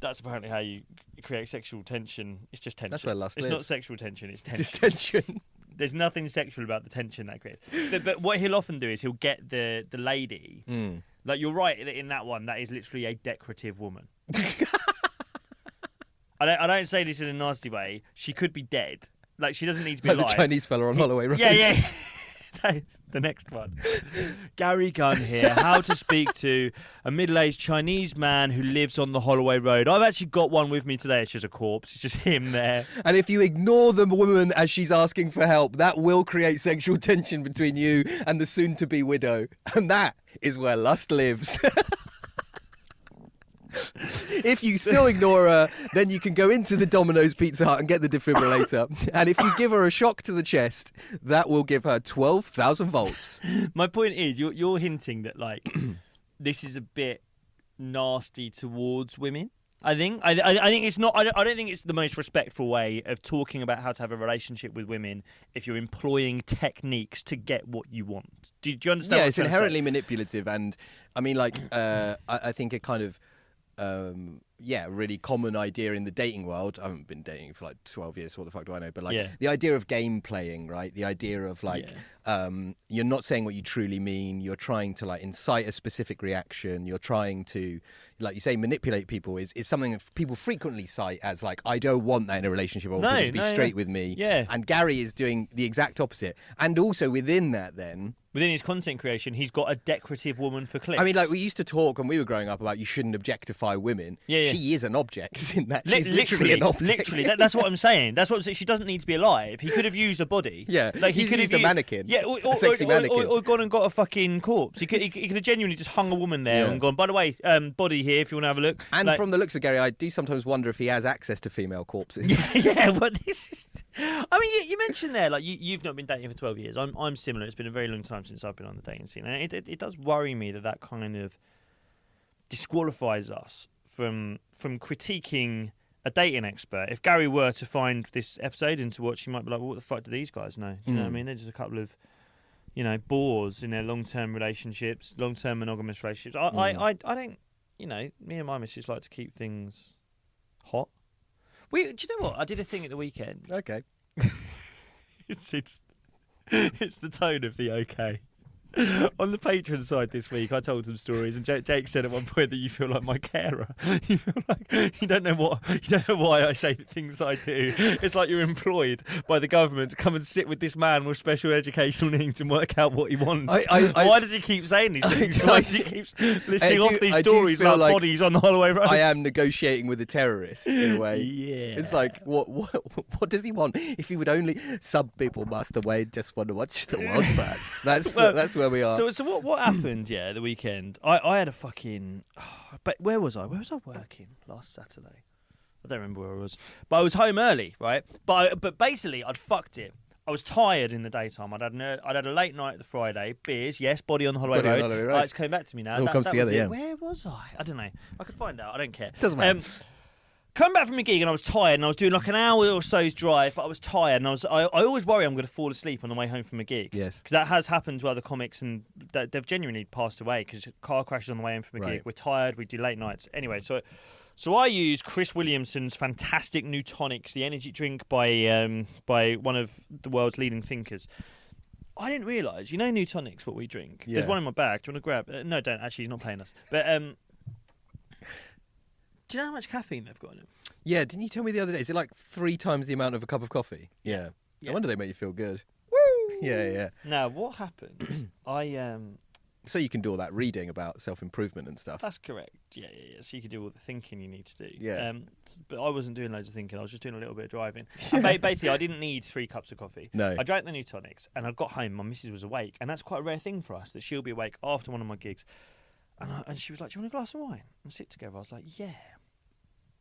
That's apparently how you create sexual tension. It's just tension. That's where lust lives. It's not sexual tension. It's tension. Just tension. There's nothing sexual about the tension that creates. But what he'll often do is he'll get the lady. Like, you're right in that one. That is literally a decorative woman. I don't say this in a nasty way. She could be dead. Like, she doesn't need to be alive. The Chinese fella on Holloway Road. Yeah. That's the next one. Gary Gunn here. How to speak to a middle-aged Chinese man who lives on the Holloway Road. I've actually got one with me today. It's just a corpse. It's just him there. And if you ignore the woman as she's asking for help, that will create sexual tension between you and the soon-to-be widow. And that is where lust lives. If you still ignore her, then you can go into the Domino's Pizza Hut and get the defibrillator. And if you give her a shock to the chest, that will give her 12,000 volts. My point is, you're hinting that, like, this is a bit nasty towards women. I think it's not. I don't think it's the most respectful way of talking about how to have a relationship with women if you're employing techniques to get what you want. Do you understand? Yeah, it's inherently manipulative, and I mean, like, I think it kind of really common idea in the dating world. I haven't been dating for like 12 years, so what the fuck do I know? But like Yeah. the idea of game playing, right? The idea of like you're not saying what you truly mean. You're trying to like incite a specific reaction. You're trying to, like you say, manipulate people is something that people frequently cite as like, I don't want that in a relationship. I want people to be straight with me. Yeah. And Gary is doing the exact opposite. And also within that then, within his content creation, he's got a decorative woman for clicks. I mean, like we used to talk when we were growing up about you shouldn't objectify women. Yeah. She is an object in that. She's literally an object. Literally, that's what I'm saying. That's what I'm saying. She doesn't need to be alive. He could have used a body. Yeah, like he could have used a mannequin. Yeah, a sexy mannequin. Or gone and got a fucking corpse. He could have genuinely just hung a woman there and gone, by the way, body here if you want to have a look. And from the looks of Gary, I do sometimes wonder if he has access to female corpses. Yeah, but this is. I mean, you mentioned there like you've not been dating for 12 years. I'm similar. It's been a very long time since I've been on the dating scene, and it does worry me that kind of disqualifies us from critiquing a dating expert. If Gary were to find this episode and to watch, he might be like, well, what the fuck do these guys know? Do you know what I mean? They're just a couple of, bores in their long-term relationships, long-term monogamous relationships. I don't, me and my missus like to keep things hot. Do you know what? I did a thing at the weekend. Okay. It's the tone of the okay. On the Patreon side this week, I told some stories, and Jake said at one point that you feel like my carer. You feel like you don't know why I say the things that I do. It's like you're employed by the government to come and sit with this man with special educational needs and work out what he wants. Why does he keep saying these things? Why does he keep listing off these stories about like bodies on the Holloway Road? I am negotiating with a terrorist in a way. Yeah. It's like what does he want? If he would only, some people must have just want to watch the world back. That's where we are. So what happened? Yeah, the weekend. I had a fucking. But where was I? Where was I working last Saturday? I don't remember where I was. But I was home early, right? But basically, I'd fucked it. I was tired in the daytime. I'd had a late night the Friday. Beers, yes. Body on the Holloway Road. Right. It's coming back to me now. It all comes together. Yeah. Where was I don't know. I could find out. I don't care. Doesn't matter. Come back from a gig and I was tired and I was doing like an hour or so's drive, but I was tired and I always worry I'm going to fall asleep on the way home from a gig. Yes. Because that has happened to other comics and they've genuinely passed away because car crashes on the way home from a gig. We're tired, we do late nights. Anyway, so I use Chris Williamson's fantastic New Tonics, the energy drink by one of the world's leading thinkers. I didn't realise, New Tonics, what we drink. Yeah. There's one in my bag. Do you want to grab? No, don't. Actually, he's not paying us. But do you know how much caffeine they've got in it? Yeah, didn't you tell me the other day? Is it like 3 times the amount of a cup of coffee? Yeah. Yeah. I wonder they make you feel good. Woo! Yeah. Now, what happened? So you can do all that reading about self-improvement and stuff. That's correct. Yeah. So you can do all the thinking you need to do. Yeah. But I wasn't doing loads of thinking. I was just doing a little bit of driving. And basically, I didn't need 3 cups of coffee. No. I drank the New Tonics, and I got home. My missus was awake, and that's quite a rare thing for us, that she'll be awake after one of my gigs. And she was like, do you want a glass of wine? And sit together. I was like, yeah.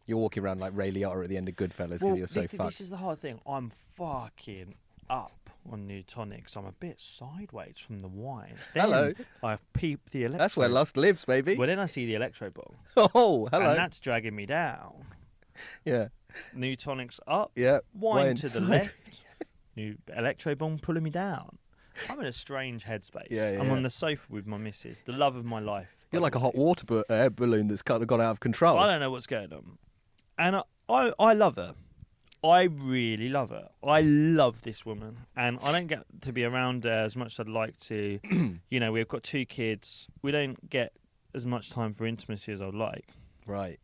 You're walking around like Ray Liotta at the end of Goodfellas because you're so fucked. This is the hard thing. I'm fucking up on New Tonics. I'm a bit sideways from the wine. Then hello. I peep the electro. That's where lust lives, baby. Well, then I see the electro ball. Oh, hello. And that's dragging me down. Yeah. New Tonics up. Yeah. Wine to the left. New electro bomb pulling me down. I'm in a strange headspace. Yeah. I'm on the sofa with my missus, the love of my life. You're like a hot water air balloon that's kind of gone out of control. I don't know what's going on. And I love her. I really love her. I love this woman. And I don't get to be around her as much as I'd like to. We've got 2 kids. We don't get as much time for intimacy as I'd like. Right.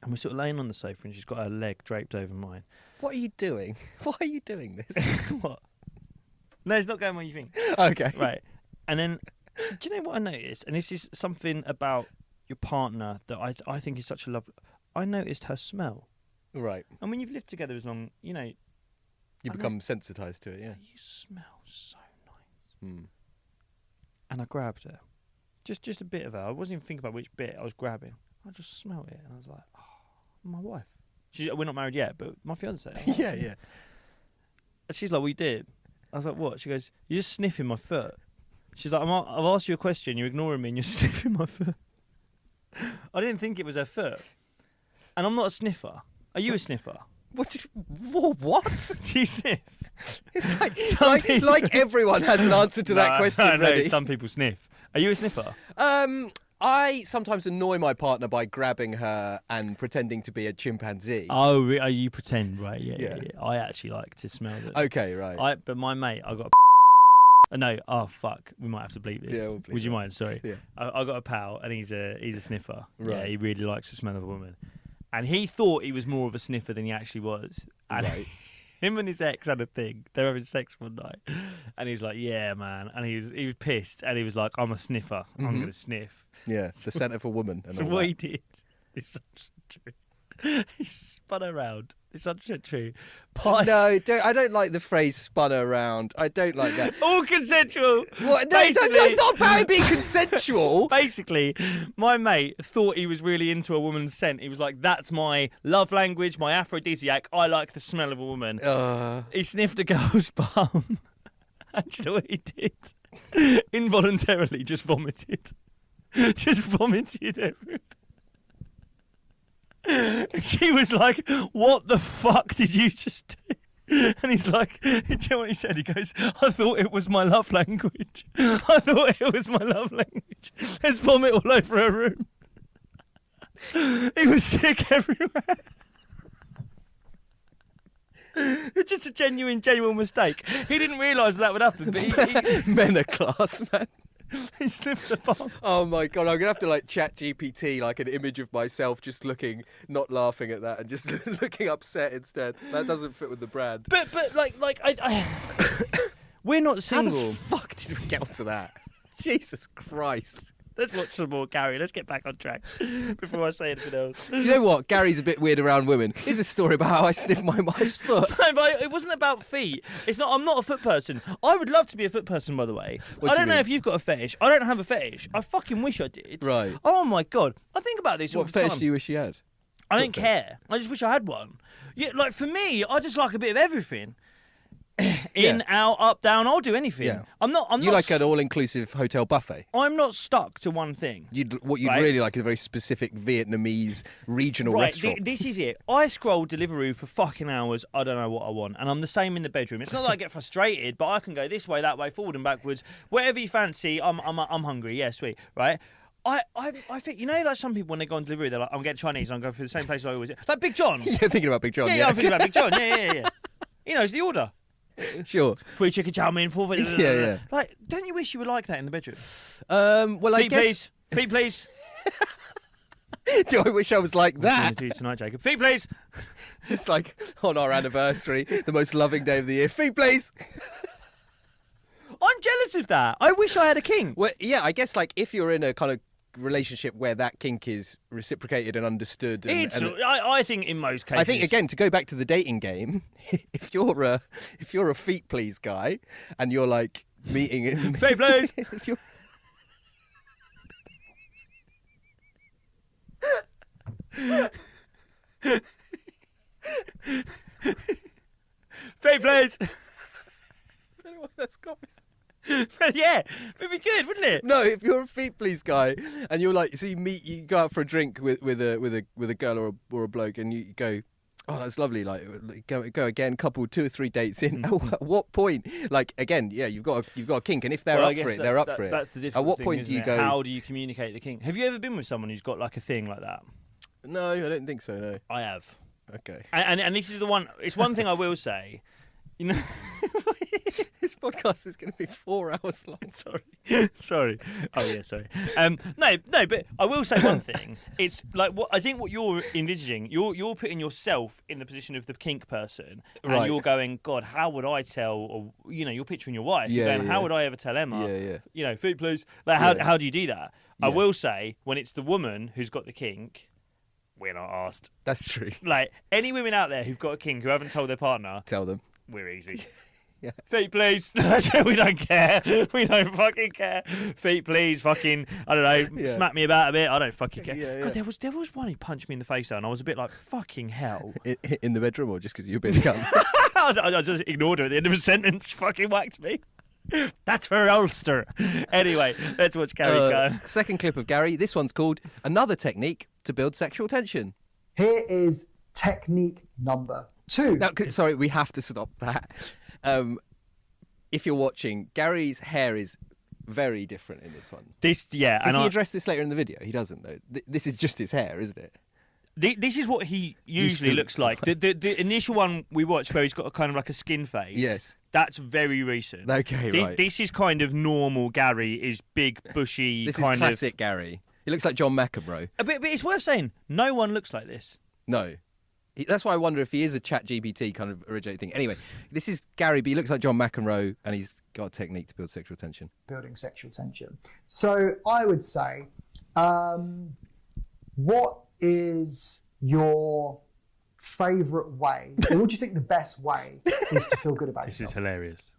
And we're sort of laying on the sofa and she's got her leg draped over mine. What are you doing? Why are you doing this? What? No, it's not going where you think. Okay. Right. And then, do you know what I noticed? And this is something about your partner that I think is such a love. I noticed her smell. Right. And when you've lived together as long, you become sensitized to it, yeah. You smell so nice. Mm. And I grabbed her. Just a bit of her. I wasn't even thinking about which bit I was grabbing. I just smelled it. And I was like, oh, my wife. We're not married yet, but my fiancée. Yeah. And she's like, what you did? I was like, what? She goes, you're just sniffing my foot. She's like, I've asked you a question, you're ignoring me and you're sniffing my foot. I didn't think it was her foot. And I'm not a sniffer. Are you a sniffer? What? Do you sniff? It's like everyone has an answer to that question no, ready. Some people sniff. Are you a sniffer? I I sometimes annoy my partner by grabbing her and pretending to be a chimpanzee. Oh, you pretend, right? Yeah. I actually like to smell it. Okay, right. But my mate, I got no, oh fuck, we might have to bleep this. Yeah, we'll bleep Would you that. mind? Sorry. Yeah. I got a pal, and he's a sniffer. Right. Yeah, he really likes the smell of a woman, and he thought he was more of a sniffer than he actually was. And Right. him and his ex had a thing. They were having sex one night, and he was like, "Yeah, man," and he was pissed, and he was like, "I'm a sniffer. I'm gonna sniff." Yeah, the scent of a woman. And So all what that. he did is such true. He spun around. It's such true. No, I don't like the phrase "spun around." I don't like that. All consensual. What? No, that's not about it being consensual. Basically, my mate thought he was really into a woman's scent. He was like, "That's my love language, my aphrodisiac. I like the smell of a woman." He sniffed a girl's bum. And do you know what he did? Involuntarily, just vomited. Just vomited everywhere. She was like, "What the fuck did you just do?" And he's like, "Do you know what he said?" He goes, "I thought it was my love language. I thought it was my love language. There's vomit all over her room." He was sick everywhere. It's just a genuine mistake. He didn't realise that would happen, but he Men are class, man. he sniffed the bum. Oh my god, I'm gonna have to like chat GPT like an image of myself just looking, not laughing at that, and just looking upset instead. That doesn't fit with the brand. But like I we're not single. How the fuck did we get onto that? Jesus Christ. Let's watch some more, Gary. Let's get back on track before I say anything else. You know what? Gary's a bit weird around women. Here's a story about how I sniffed my wife's foot. No, but it wasn't about feet. It's not. I'm not a foot person. I would love to be a foot person, by the way. What I do you don't know mean? if you've got a fetish. I don't have a fetish. I fucking wish I did. Right. Oh my god. I think about this all What the time. fetish do you wish you had? I don't care. I just wish I had one. Yeah, like for me, I just like a bit of everything. In, out, up, down. I'll do anything. Yeah. I'm not. You like an all-inclusive hotel buffet? I'm not stuck to one thing. What you'd Right. really like is a very specific Vietnamese regional Right, restaurant. this is it. I scroll Deliveroo for fucking hours. I don't know what I want, and I'm the same in the bedroom. It's not that I get frustrated, but I can go this way, that way, forward and backwards, whatever you fancy. I'm hungry. Yeah, sweet. Right. I think, you know, like some people when they go on Deliveroo, they're like, I'm getting Chinese. I'm going for the same place I always do. Like Big John. You're thinking about Big John, Yeah, I'm thinking about Big John. Yeah. He knows the order. Sure. 3 chicken chow mein, 4. Yeah. Like, don't you wish you were like that in the bedroom? Well, I Feet, guess. please. Feet, please. Do I wish I was like What are you that? gonna do tonight, Jacob? Feet, please. Just like on our anniversary, the most loving day of the year. Feet, please. I'm jealous of that. I wish I had a king. Well, yeah, I guess like if you're in a kind of relationship where that kink is reciprocated and understood. I think in most cases. I think again to go back to the dating game, if you're a feet please guy and you're like meeting in Feet, please. if you're- Feet, please. I don't know what that's got. Yeah, it'd be good, wouldn't it? No, if you're a feet please guy and you're like, so you go out for a drink with a girl or a bloke and you go, oh, that's lovely. Like go again, couple 2 or 3 dates in. At what point? Like again, yeah, you've got a kink, and if they're Well, I up for guess it, they're up for it. That's the difference. At what point do you go? How do you communicate the kink? Have you ever been with someone who's got like a thing like that? No, I don't think so. No. I have. Okay. And this is the one. It's one thing I will say. You know. This podcast is going to be 4 hours long. Sorry. Oh yeah, sorry. No, but I will say one thing. It's like I think what you're envisaging. You're putting yourself in the position of the kink person, and Right. you're going, God, how would I tell? Or you're picturing your wife. Yeah, You're going, yeah. how would I ever tell Emma? Yeah. You know, food, please. Like, how do you do that? I will say when it's the woman who's got the kink, we're not asked. That's true. Like any women out there who've got a kink who haven't told their partner, Tell them. we're easy. Yeah. Feet, please. We don't care. We don't fucking care. Feet, please. Fucking, I don't know, Yeah. smack me about a bit. I don't fucking care. Yeah. God, there was one who punched me in the face though, and I was a bit like, fucking hell. In the bedroom or just because you've been cum? I just ignored her at the end of a sentence. Fucking whacked me. That's her Ulster. Anyway, let's watch Gary go. Second clip of Gary. This one's called Another Technique to Build Sexual Tension. Here is technique number 2. Now, sorry, we have to stop that. If you're watching, Gary's hair is very different in this one. Does he address this later in the video? He doesn't, though. This is just his hair, isn't it? This is what he usually looks like. The initial one we watched where he's got a kind of like a skin fade. Yes. That's very recent. Okay, right. This is kind of normal Gary, is big, bushy, this is classic Gary. He looks like John McEnroe. But it's worth saying, no one looks like this. No. That's why I wonder if he is a ChatGPT kind of originating thing. Anyway, this is Gary, but he looks like John McEnroe, and he's got a technique to build sexual tension. Building sexual tension. So I would say, what is your favourite way, or what do you think the best way is to feel good about yourself? This is hilarious.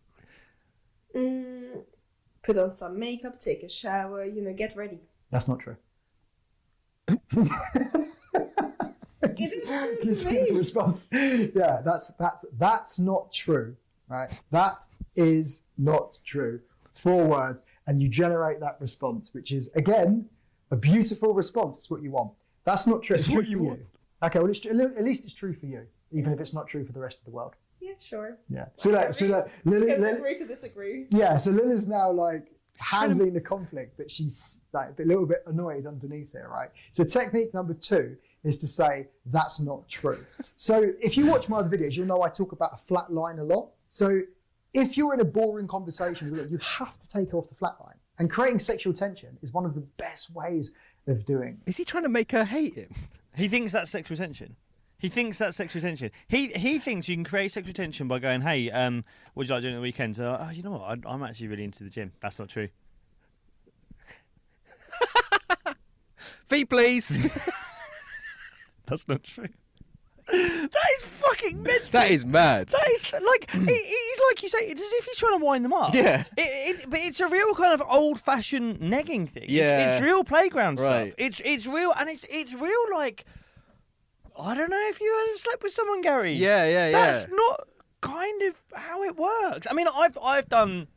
Put on some makeup, take a shower, get ready. That's not true. It's response. Yeah, that's not true, right? That is not true. 4 words, and you generate that response, which is again a beautiful response. It's what you want. That's not true. It's true for you. Okay, well, at least it's true for you, even if it's not true for the rest of the world. Yeah, sure. Yeah. So Lily, agree to disagree. Yeah. So Lily's now like handling the conflict, but she's like a little bit annoyed underneath it, right? So technique number 2 is to say that's not true. So if you watch my other videos, you'll know I talk about a flat line a lot. So if you're in a boring conversation, you have to take off the flat line. And creating sexual tension is one of the best ways of doing. Is he trying to make her hate him? He thinks that's sexual tension. He thinks that's sexual tension. He thinks you can create sexual tension by going, hey, what would you like to do on the weekend? So, you know what? I'm actually really into the gym. That's not true. Feet, please. That's not true. That is fucking mental. That is mad. That is like he's like you say. It's as if he's trying to wind them up. Yeah. But it's a real kind of old-fashioned negging thing. Yeah. It's real playground right. stuff. It's real, and it's real. Like, I don't know if you ever slept with someone, Gary. Yeah. That's not kind of how it works. I mean, I've done.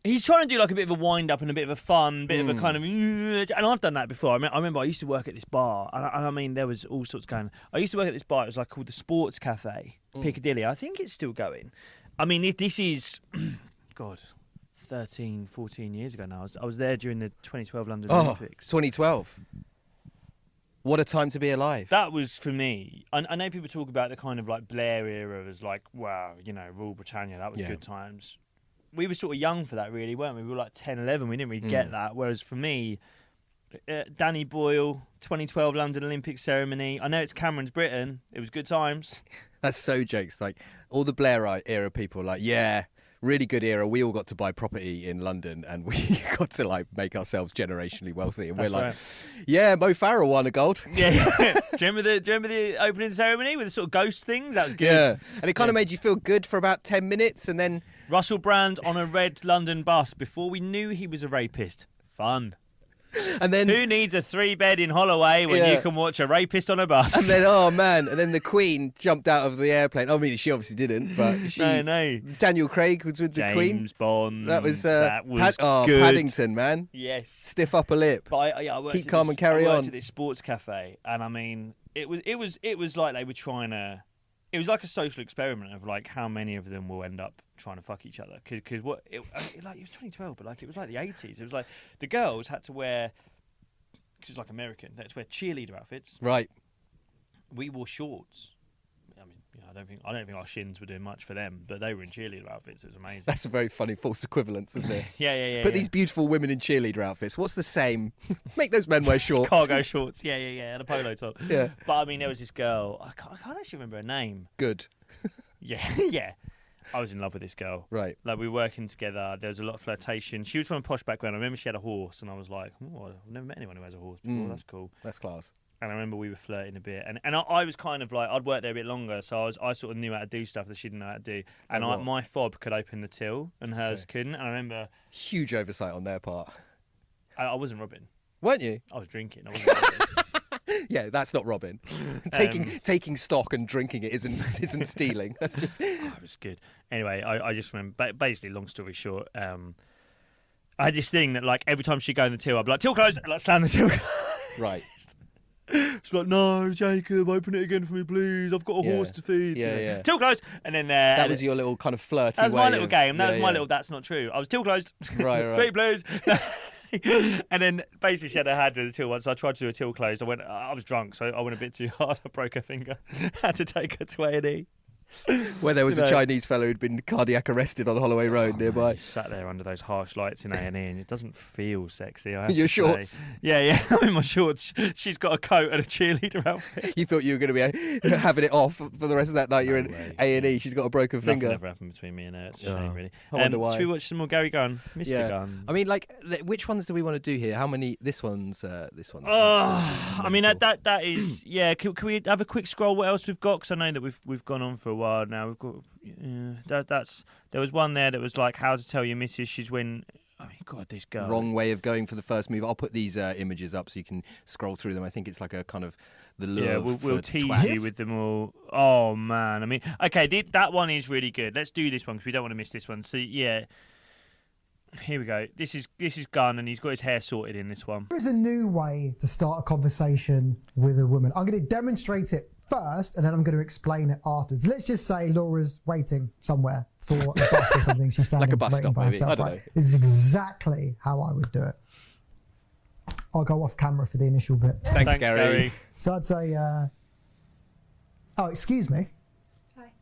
He's trying to do like a bit of a wind up and a bit of a fun, bit of a kind of, and I've done that before. I remember I used to work at this bar, and I mean there was all sorts going. I used to work at this bar. It was like called the Sports Cafe, Piccadilly. I think it's still going. I mean, this is, God, 13, 14 years ago now. I was there during the 2012 London Olympics. 2012. What a time to be alive. That was for me. I know people talk about the kind of like Blair era as like, wow, Rule Britannia. That was good times. We were sort of young for that, really, weren't we? We were like 10, 11. We didn't really get that. Whereas for me, Danny Boyle, 2012 London Olympic ceremony. I know it's Cameron's Britain. It was good times. That's so jokes. Like all the Blair era people are like, yeah, really good era. We all got to buy property in London and we got to like make ourselves generationally wealthy. And we're like, yeah, Mo Farah won a gold. Yeah. Do you remember the opening ceremony with the sort of ghost things? That was good. Yeah. And it kind of made you feel good for about 10 minutes and then... Russell Brand on a red London bus before we knew he was a rapist. Fun. And then who needs a 3-bed in Holloway when you can watch a rapist on a bus? And then, oh man, and then the Queen jumped out of the airplane. I mean, she obviously didn't, but she. No. Daniel Craig was with the Queen. James Bond. That was good. Paddington, man. Yes. Stiff upper lip. But I worked keep calm and carry on. I worked at this sports cafe, and I mean, it was like they were trying to. It was like a social experiment of like how many of them will end up trying to fuck each other. Because it was 2012, but like it was like the 80s. It was like the girls had to wear, because it was like American, they had to wear cheerleader outfits. Right. We wore shorts. I mean, I don't think our shins were doing much for them, but they were in cheerleader outfits. It was amazing. That's a very funny false equivalence, isn't it? Yeah. But these beautiful women in cheerleader outfits, what's the same? Make those men wear shorts. Cargo shorts. Yeah, and a polo top. Yeah. But I mean, there was this girl. I can't actually remember her name. Good. Yeah. I was in love with this girl. Right. Like we were working together. There was a lot of flirtation. She was from a posh background. I remember she had a horse, and I was like, oh, I've never met anyone who has a horse before. That's cool. That's class. And I remember we were flirting a bit, and I was kind of like, I'd worked there a bit longer, so I sort of knew how to do stuff that she didn't know how to do. And my fob could open the till, and hers couldn't. And I remember huge oversight on their part. I wasn't robbing. Weren't you? I was drinking. I wasn't robbing. Yeah, that's not robbing. Taking stock and drinking it isn't stealing. That's just. It was good. Anyway, I just remember. Basically, long story short, I had this thing that like every time she'd go in the till, I'd be like, till closed, and like slam the till. Right. She's like, no, Jacob, open it again for me, please. I've got a horse to feed. Yeah. Till closed. And then that was your little kind of flirty. That was my little of, game. That was my little. That's not true. I was till closed. Right. Feet, please. And then basically she had her hand in the till once. I tried to do a till closed. I was drunk, so I went a bit too hard. I broke her finger. Had to take her to A&E. Where there was a Chinese fellow who'd been cardiac arrested on Holloway Road nearby. Man, sat there under those harsh lights in A&E, and it doesn't feel sexy. Your shorts. Yeah. I'm in my shorts. She's got a coat and a cheerleader outfit. You thought you were going to be having it off for the rest of that night. You're in A&E. She's got a broken finger. Nothing ever happened between me and her. It's a shame, really. I wonder why. Should we watch some more Gary Gunn, Mr. Gunn? I mean, like, which ones do we want to do here? How many? This one's. I mean, that is. Yeah. Can we have a quick scroll? What else we've got? Because I know that we've gone on for a while now. We've got. There was one there that was like how to tell your missus she's when. I mean, God, this girl. Wrong way of going for the first move. I'll put these images up so you can scroll through them. I think it's like a kind of the lure. Yeah, we'll tease you with them all. Oh man, I mean, okay, that one is really good. Let's do this one because we don't want to miss this one. So yeah, here we go. This is Gunn, and he's got his hair sorted in this one. There's a new way to start a conversation with a woman. I'm going to demonstrate it first, and then I'm going to explain it afterwards. Let's just say Laura's waiting somewhere for a bus or something. She's standing like a bus waiting stop, by maybe. herself. I don't know. This is exactly how I would do it. I'll go off camera for the initial bit. Thanks, Gary. So I'd say, oh, excuse me. Hi.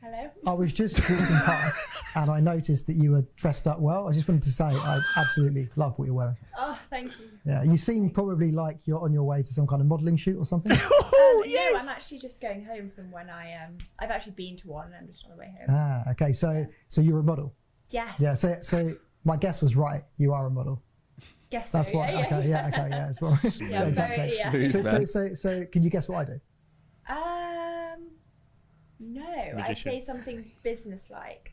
Hello. I was just walking past and I noticed that you were dressed up well. I just wanted to say I absolutely love what you're wearing. Oh, thank you. Yeah, you seem probably like you're on your way to some kind of modelling shoot or something. No, I'm actually just going home from when I've actually been to one and I'm just on the way home. Ah, okay. So you're a model. Yes. Yeah. So my guess was right. You are a model. Guess That's so. what. Yeah. Okay. Yeah. Okay. Yeah. It's right. Yeah, exactly. very, So can you guess what I do? No, I'd say something businesslike.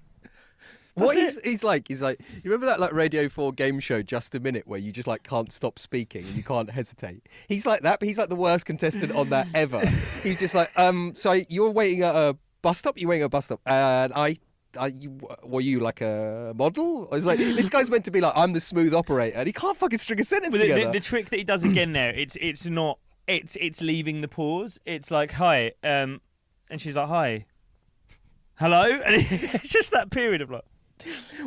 What he's like, you remember that like Radio 4 game show, Just a Minute, where you just like can't stop speaking and you can't hesitate? He's like that, but he's like the worst contestant on that ever. He's just like, so you're waiting at a bus stop? You're waiting at a bus stop. And were you like a model? I was like, this guy's meant to be like, I'm the smooth operator, and he can't fucking string a sentence together. The trick that he does again there, it's not, it's leaving the pause. It's like, hi, and she's like, hi. Hello? And it's just that period of like...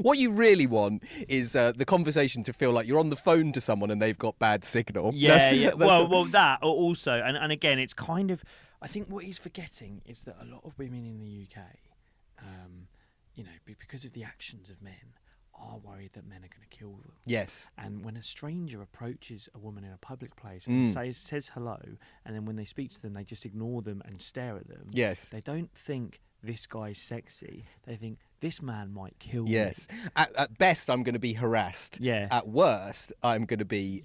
What you really want is the conversation to feel like you're on the phone to someone and they've got bad signal. Yeah. Well, that also, and again, it's kind of... I think what he's forgetting is that a lot of women in the UK, because of the actions of men, are worried that men are going to kill them. Yes. And when a stranger approaches a woman in a public place and says hello, and then when they speak to them, they just ignore them and stare at them. Yes. They don't think this guy's sexy. They think this man might kill me. Yes. At best, I'm going to be harassed. Yeah. At worst, I'm going to be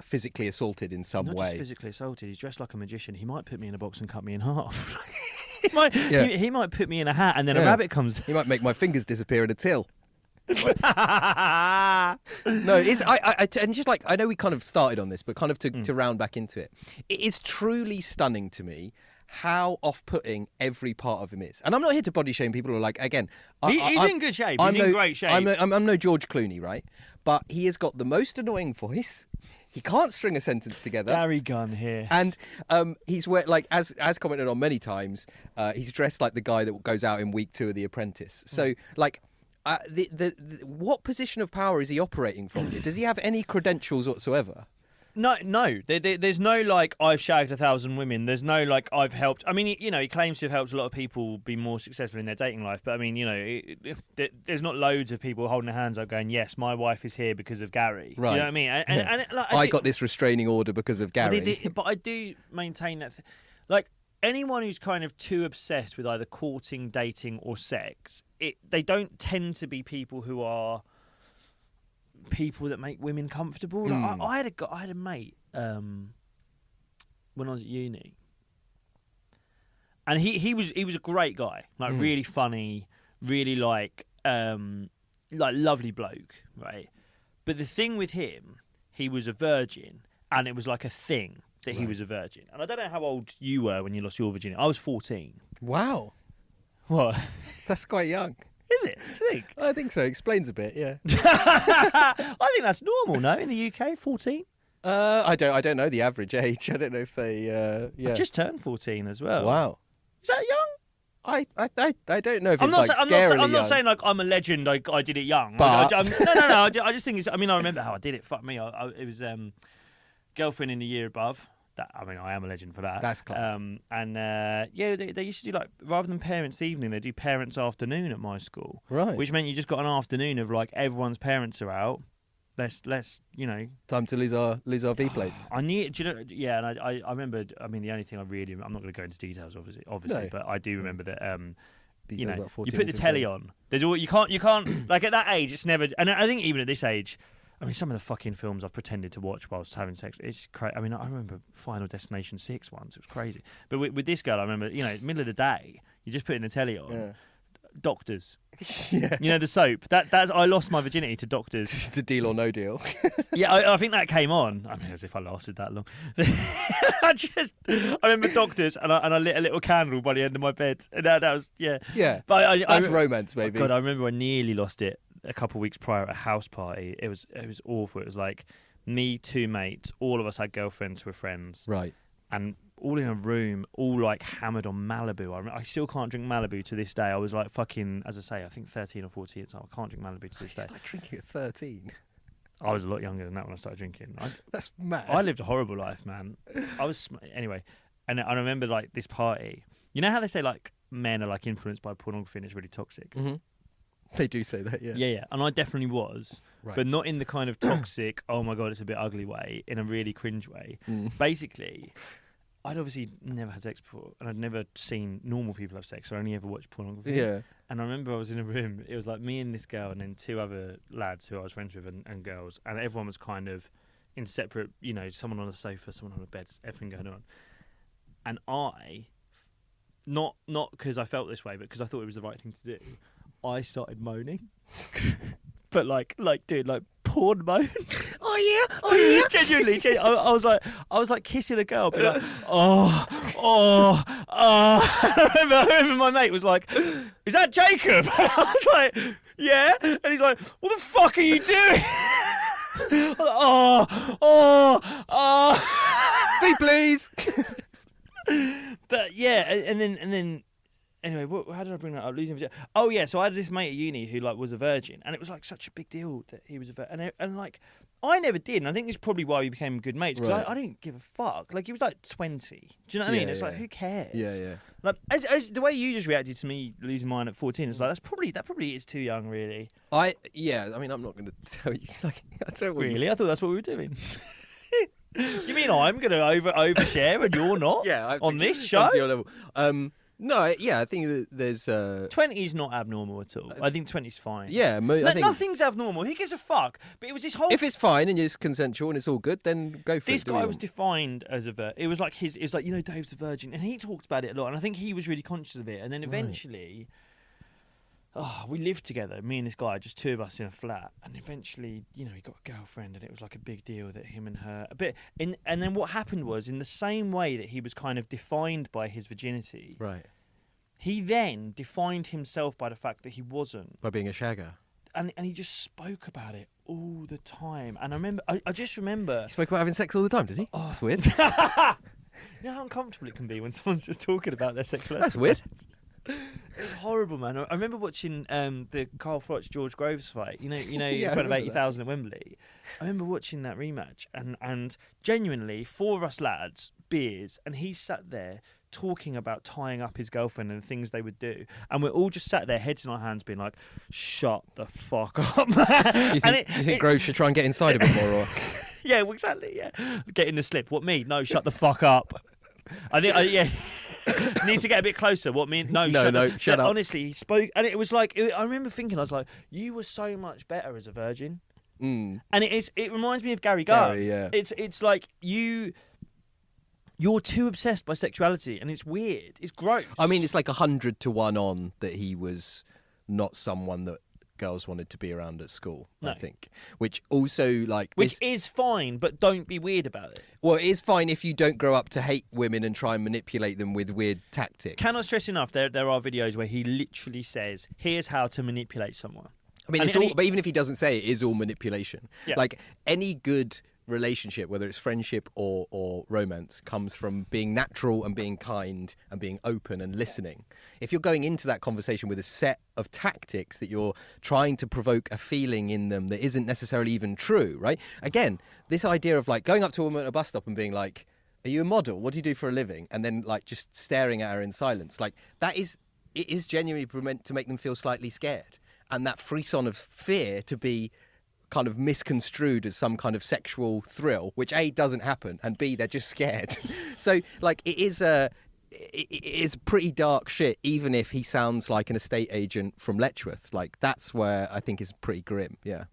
physically assaulted in some way. Not just physically assaulted. He's dressed like a magician. He might put me in a box and cut me in half. He might put me in a hat and then a rabbit comes. He might make my fingers disappear in a till. No, it's and just like I know we kind of started on this, but kind of to round back into it, it is truly stunning to me how off-putting every part of him is. And I'm not here to body shame people who are like, again, he's in good shape. He's in great shape. I'm no George Clooney, right? But he has got the most annoying voice. He can't string a sentence together. Gary Gunn here. And he's like as commented on many times, he's dressed like the guy that goes out in week 2 of The Apprentice. So like. What position of power is he operating from here? Does he have any credentials whatsoever? No. There's no like I've shagged 1,000 women. There's no like I've helped. I mean, he claims to have helped a lot of people be more successful in their dating life. But I mean, there's not loads of people holding their hands up going, "Yes, my wife is here because of Gary." Right. Do you know what I mean? And I got this restraining order because of Gary. But I do maintain that, like. Anyone who's kind of too obsessed with either courting, dating, or sex, they don't tend to be people who are people that make women comfortable. Like, I had a mate when I was at uni, and he was a great guy, like really funny, really like lovely bloke, right? But the thing with him, he was a virgin, and it was like a thing. That he was a virgin. And I don't know how old you were when you lost your virginity. I was 14. Wow. That's quite young. Is it? Do you think? I think so. Explains a bit, yeah. I think that's normal, no? In the UK, 14. I don't know the average age. I don't know if they. I just turned 14 as well. Wow. Is that young? I don't know if I'm it's not, like I'm scarily not young. saying like I'm a legend. I did it young. But- no. I just think it's. I mean, I remember how I did it. Fuck me. It was girlfriend in the year above. That I mean, I am a legend for that. That's class. They used to do like rather than parents' evening, they do parents' afternoon at my school. Right. Which meant you just got an afternoon of like everyone's parents are out. Let's Time to lose our V plates. I need, do you know, yeah, and I remember. I mean, the only thing I'm not going to go into details, obviously, No. but I do remember that. These You are know, about 14 you put the telly on. There's all you can't like at that age. It's never. And I think even at this age, I mean, some of the fucking films I've pretended to watch whilst having sex. It's crazy. I mean, I remember Final Destination 6 once. It was crazy. But with this girl, I remember, middle of the day, you just putting the telly on. Yeah. Doctors. Yeah. You know, the soap. That's I lost my virginity to Doctors. Just a deal or no deal. Yeah, I think that came on. I mean, as if I lasted that long. I remember Doctors, and I lit a little candle by the end of my bed, and that was Yeah. But That's romance, maybe. God, I remember I nearly lost it a couple of weeks prior at a house party. It was awful. It was like me, two mates, all of us had girlfriends who were friends, Right. and all in a room, all like hammered on Malibu. I still can't drink Malibu to this day. I was like fucking, as I say, I think 13 or 14 at the time. I can't drink Malibu to this day. It's like drinking at 13. I was a lot younger than that when I started drinking. That's mad. I lived a horrible life, man. Anyway, and I remember like this party. You know how they say like men are like influenced by pornography and it's really toxic? Mm-hmm. They do say that, yeah. Yeah. And I definitely was, Right. but not in the kind of toxic, oh my God, it's a bit ugly way, in a really cringe way. Basically, I'd obviously never had sex before, and I'd never seen normal people have sex. I only ever watched pornography. Yeah. And I remember I was in a room, it was like me and this girl and then two other lads who I was friends with and girls, and everyone was kind of in separate, someone on a sofa, someone on a bed, everything going on. And I, not because I felt this way, but because I thought it was the right thing to do, I started moaning. But like porn moan. Oh yeah. Genuinely. I was like kissing a girl, be like, oh. I remember my mate was like, "Is that Jacob?" I was like, "Yeah," and he's like, "What the fuck are you doing?" Fee, please. But yeah, and then. Anyway, how did I bring that up? Losing virginity. Oh yeah, so I had this mate at uni who like was a virgin, and it was like such a big deal that he was a virgin, and like I never did, and I think this is probably why we became good mates because Right. I didn't give a fuck. Like he was like 20. Do you know what I mean? It's like who cares? Yeah. Like as the way you just reacted to me losing mine at 14, it's like that probably is too young, really. I mean, I'm not going to tell you. Like, I don't Really, I thought that's what we were doing. You mean I'm going to overshare and you're not? Yeah, on this show. Onto your level. No, yeah, I think that there's 20 is not abnormal at all. I think 20 is fine. yeah. I think Nothing's abnormal. Who gives a fuck? But it was this whole. if it's fine and it's consensual and it's all good, then go for it. This do what guy you was want. defined as a virgin. It was like it's like Dave's a virgin, and he talked about it a lot, and I think he was really conscious of it. And then eventually, we lived together, me and this guy, just two of us in a flat, and eventually, he got a girlfriend, and it was like a big deal that him and her a bit. And then what happened was, in the same way that he was kind of defined by his virginity, Right. he then defined himself by the fact that he wasn't. By being a shagger. And he just spoke about it all the time. And I just remember. He spoke about having sex all the time, did he? Oh, that's weird. You know how uncomfortable it can be when someone's just talking about their sexual That's weird. It was horrible, man. I remember watching the Carl Froch George Groves fight. You know, Yeah, in I front of remember 80,000 at Wembley. I remember watching that rematch, and genuinely, four of us lads, beers, and he sat there talking about tying up his girlfriend and things they would do, and we're all just sat there, heads in our hands, being like, "Shut the fuck up, man." You think Groves should try and get inside a bit more? Or? Yeah, well, exactly. Yeah, get in the slip. What, me? No, shut the fuck up. I think. Yeah. Needs to get a bit closer. What, me? No, shut up. Honestly, he spoke, and it was like I remember thinking, I was like, you were so much better as a virgin. Mm. And it reminds me of Gary Garr. Yeah. It's like you're too obsessed by sexuality, and it's weird. It's gross. I mean, it's like 100 to 1 on that he was not someone that girls wanted to be around at school. No. I think, which also which is fine, but don't be weird about it. Well, it is fine if you don't grow up to hate women and try and manipulate them with weird tactics. Cannot stress enough. There are videos where he literally says, "Here's how to manipulate someone." I mean, but even if he doesn't say it, is all manipulation. Yeah. Like any good relationship, whether it's friendship or romance, comes from being natural and being kind and being open and listening. If you're going into that conversation with a set of tactics that you're trying to provoke a feeling in them that isn't necessarily even true, right? Again, this idea of like going up to a woman at a bus stop and being like, are you a model? What do you do for a living? And then like just staring at her in silence. Like it is genuinely meant to make them feel slightly scared. And that frisson of fear to be kind of misconstrued as some kind of sexual thrill, which A, doesn't happen, and B, they're just scared. So like it is pretty dark shit, even if he sounds like an estate agent from Letchworth. Like that's where I think is pretty grim. Yeah.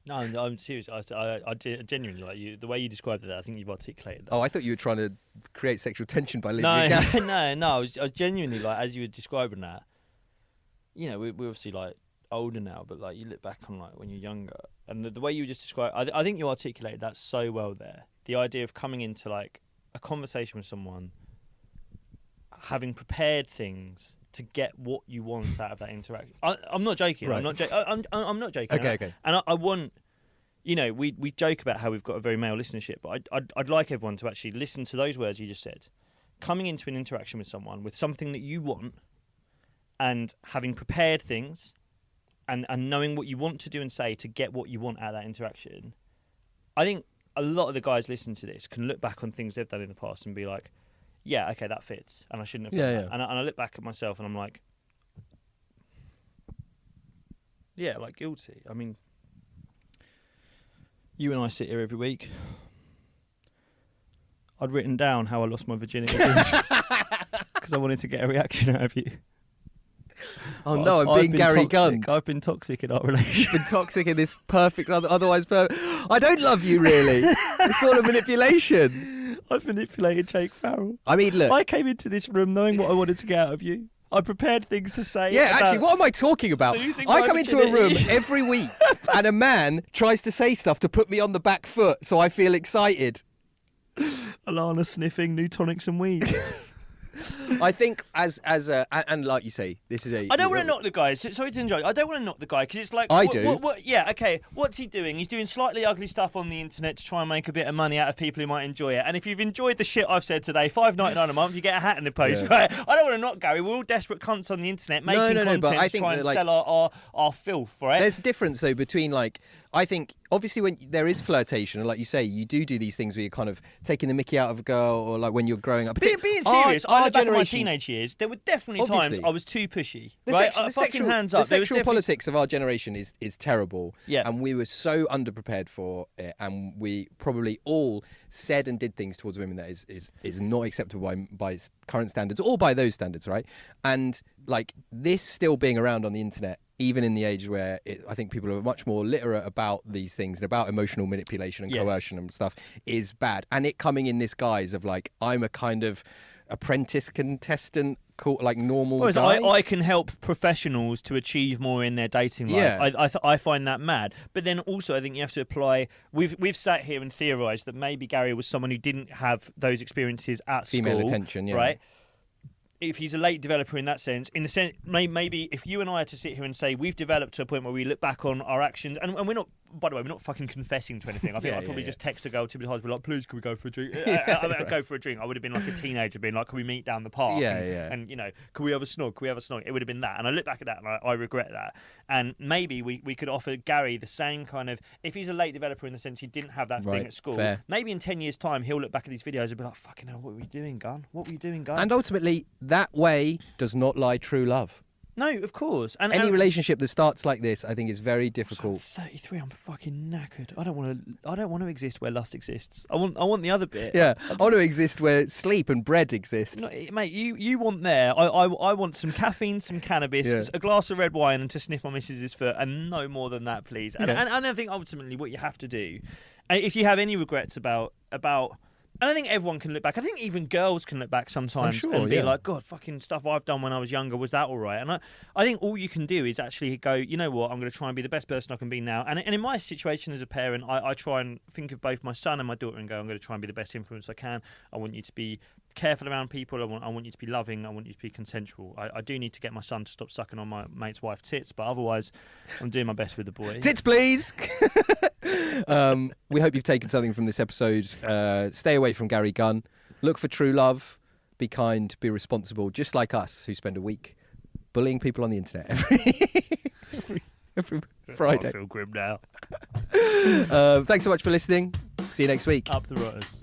No, I'm serious. I genuinely like you. The way you described it, I think you've articulated that. Oh, I thought you were trying to create sexual tension by leaving a gap. No. I was genuinely like, as you were describing that. You know, we're obviously like older now, but like you look back on like when you're younger, and the way you just described, I think you articulated that so well there. The idea of coming into like a conversation with someone, having prepared things to get what you want out of that interaction. I'm not joking. Right. I'm not joking. Okay. And I want, you know, we joke about how we've got a very male listenership, but I'd like everyone to actually listen to those words you just said. Coming into an interaction with someone with something that you want, and having prepared things, and knowing what you want to do and say to get what you want out of that interaction. I think a lot of the guys listening to this can look back on things they've done in the past and be like, yeah, okay, that fits, and I shouldn't have done that. And I look back at myself and I'm like, yeah, like guilty. I mean, you and I sit here every week. I'd written down how I lost my virginity because I wanted to get a reaction out of you. Oh no, I'm being Gary Gunn. I've been toxic in our relationship. You've been toxic in this perfect, otherwise perfect. I don't love you, really. It's sort of manipulation. I've manipulated Jake Farrell. I mean, look. I came into this room knowing what I wanted to get out of you. I prepared things to say. Yeah, actually, what am I talking about? I come into a room every week and a man tries to say stuff to put me on the back foot so I feel excited. Alana sniffing new tonics and weed. I think and like you say, this is a... I don't want to knock the guy. Sorry to interrupt. I don't want to knock the guy because it's like... I do. Yeah, okay. What's he doing? He's doing slightly ugly stuff on the internet to try and make a bit of money out of people who might enjoy it. And if you've enjoyed the shit I've said today, $5.99 a month, you get a hat in the post, right? I don't want to knock Gary. We're all desperate cunts on the internet making content but I to think try and like, sell our filth, right? There's a difference, though, between like... I think, obviously, when there is flirtation, and like you say, you do these things where you're kind of taking the mickey out of a girl, or like when you're growing up. Being serious, I look back at my teenage years, there were definitely times I was too pushy. The sexual politics of our generation is terrible. Yeah. And we were so underprepared for it, and we probably all said and did things towards women that is not acceptable by current standards, or by those standards, right? And like this still being around on the internet, even in the age where I think people are much more literate about these things and about emotional manipulation and coercion and stuff, is bad. And it coming in this guise of like, I'm a kind of apprentice contestant, like normal guy. I can help professionals to achieve more in their dating life. Yeah. I find that mad. But then also I think you have to apply... We've sat here and theorised that maybe Gary was someone who didn't have those experiences at school. Female attention, yeah. Right? If he's a late developer in that sense, maybe if you and I are to sit here and say we've developed to a point where we look back on our actions, and we're not, by the way, we're not fucking confessing to anything. I think I'd probably just text a girl to be like, please, can we go for a drink? I'd go for a drink. I would have been like a teenager, being like, can we meet down the park? And you know, can we have a snog? Can we have a snog? It would have been that. And I look back at that and I regret that. And maybe we could offer Gary the same kind of, if he's a late developer in the sense he didn't have that thing at school, maybe in 10 years' time he'll look back at these videos and be like, fucking hell, what were you doing, Gun? What were you doing, Gun? And ultimately, that way does not lie true love. No, of course. And any relationship that starts like this, I think, is very difficult. I'm 33. I'm fucking knackered. I don't want to exist where lust exists. I want the other bit. Yeah, I want to exist where sleep and bread exist. No, mate, you want there. I want some caffeine, some cannabis, a glass of red wine, and to sniff my missus's foot, and no more than that, please. And I think ultimately what you have to do, if you have any regrets about. And I think everyone can look back. I think even girls can look back sometimes and be like, God, fucking stuff I've done when I was younger, was that all right? And I think all you can do is actually go, you know what, I'm going to try and be the best person I can be now. And in my situation as a parent, I try and think of both my son and my daughter and go, I'm going to try and be the best influence I can. I want you to be careful around people. I want you to be loving. I want you to be consensual. I do need to get my son to stop sucking on my mate's wife tits, but otherwise, I'm doing my best with the boy. Tits, please. We hope you've taken something from this episode. Stay away from Gary Gunn. Look for true love. Be kind. Be responsible. Just like us, who spend a week bullying people on the internet every Friday. I feel grim now. Thanks so much for listening. See you next week. Up the rotters.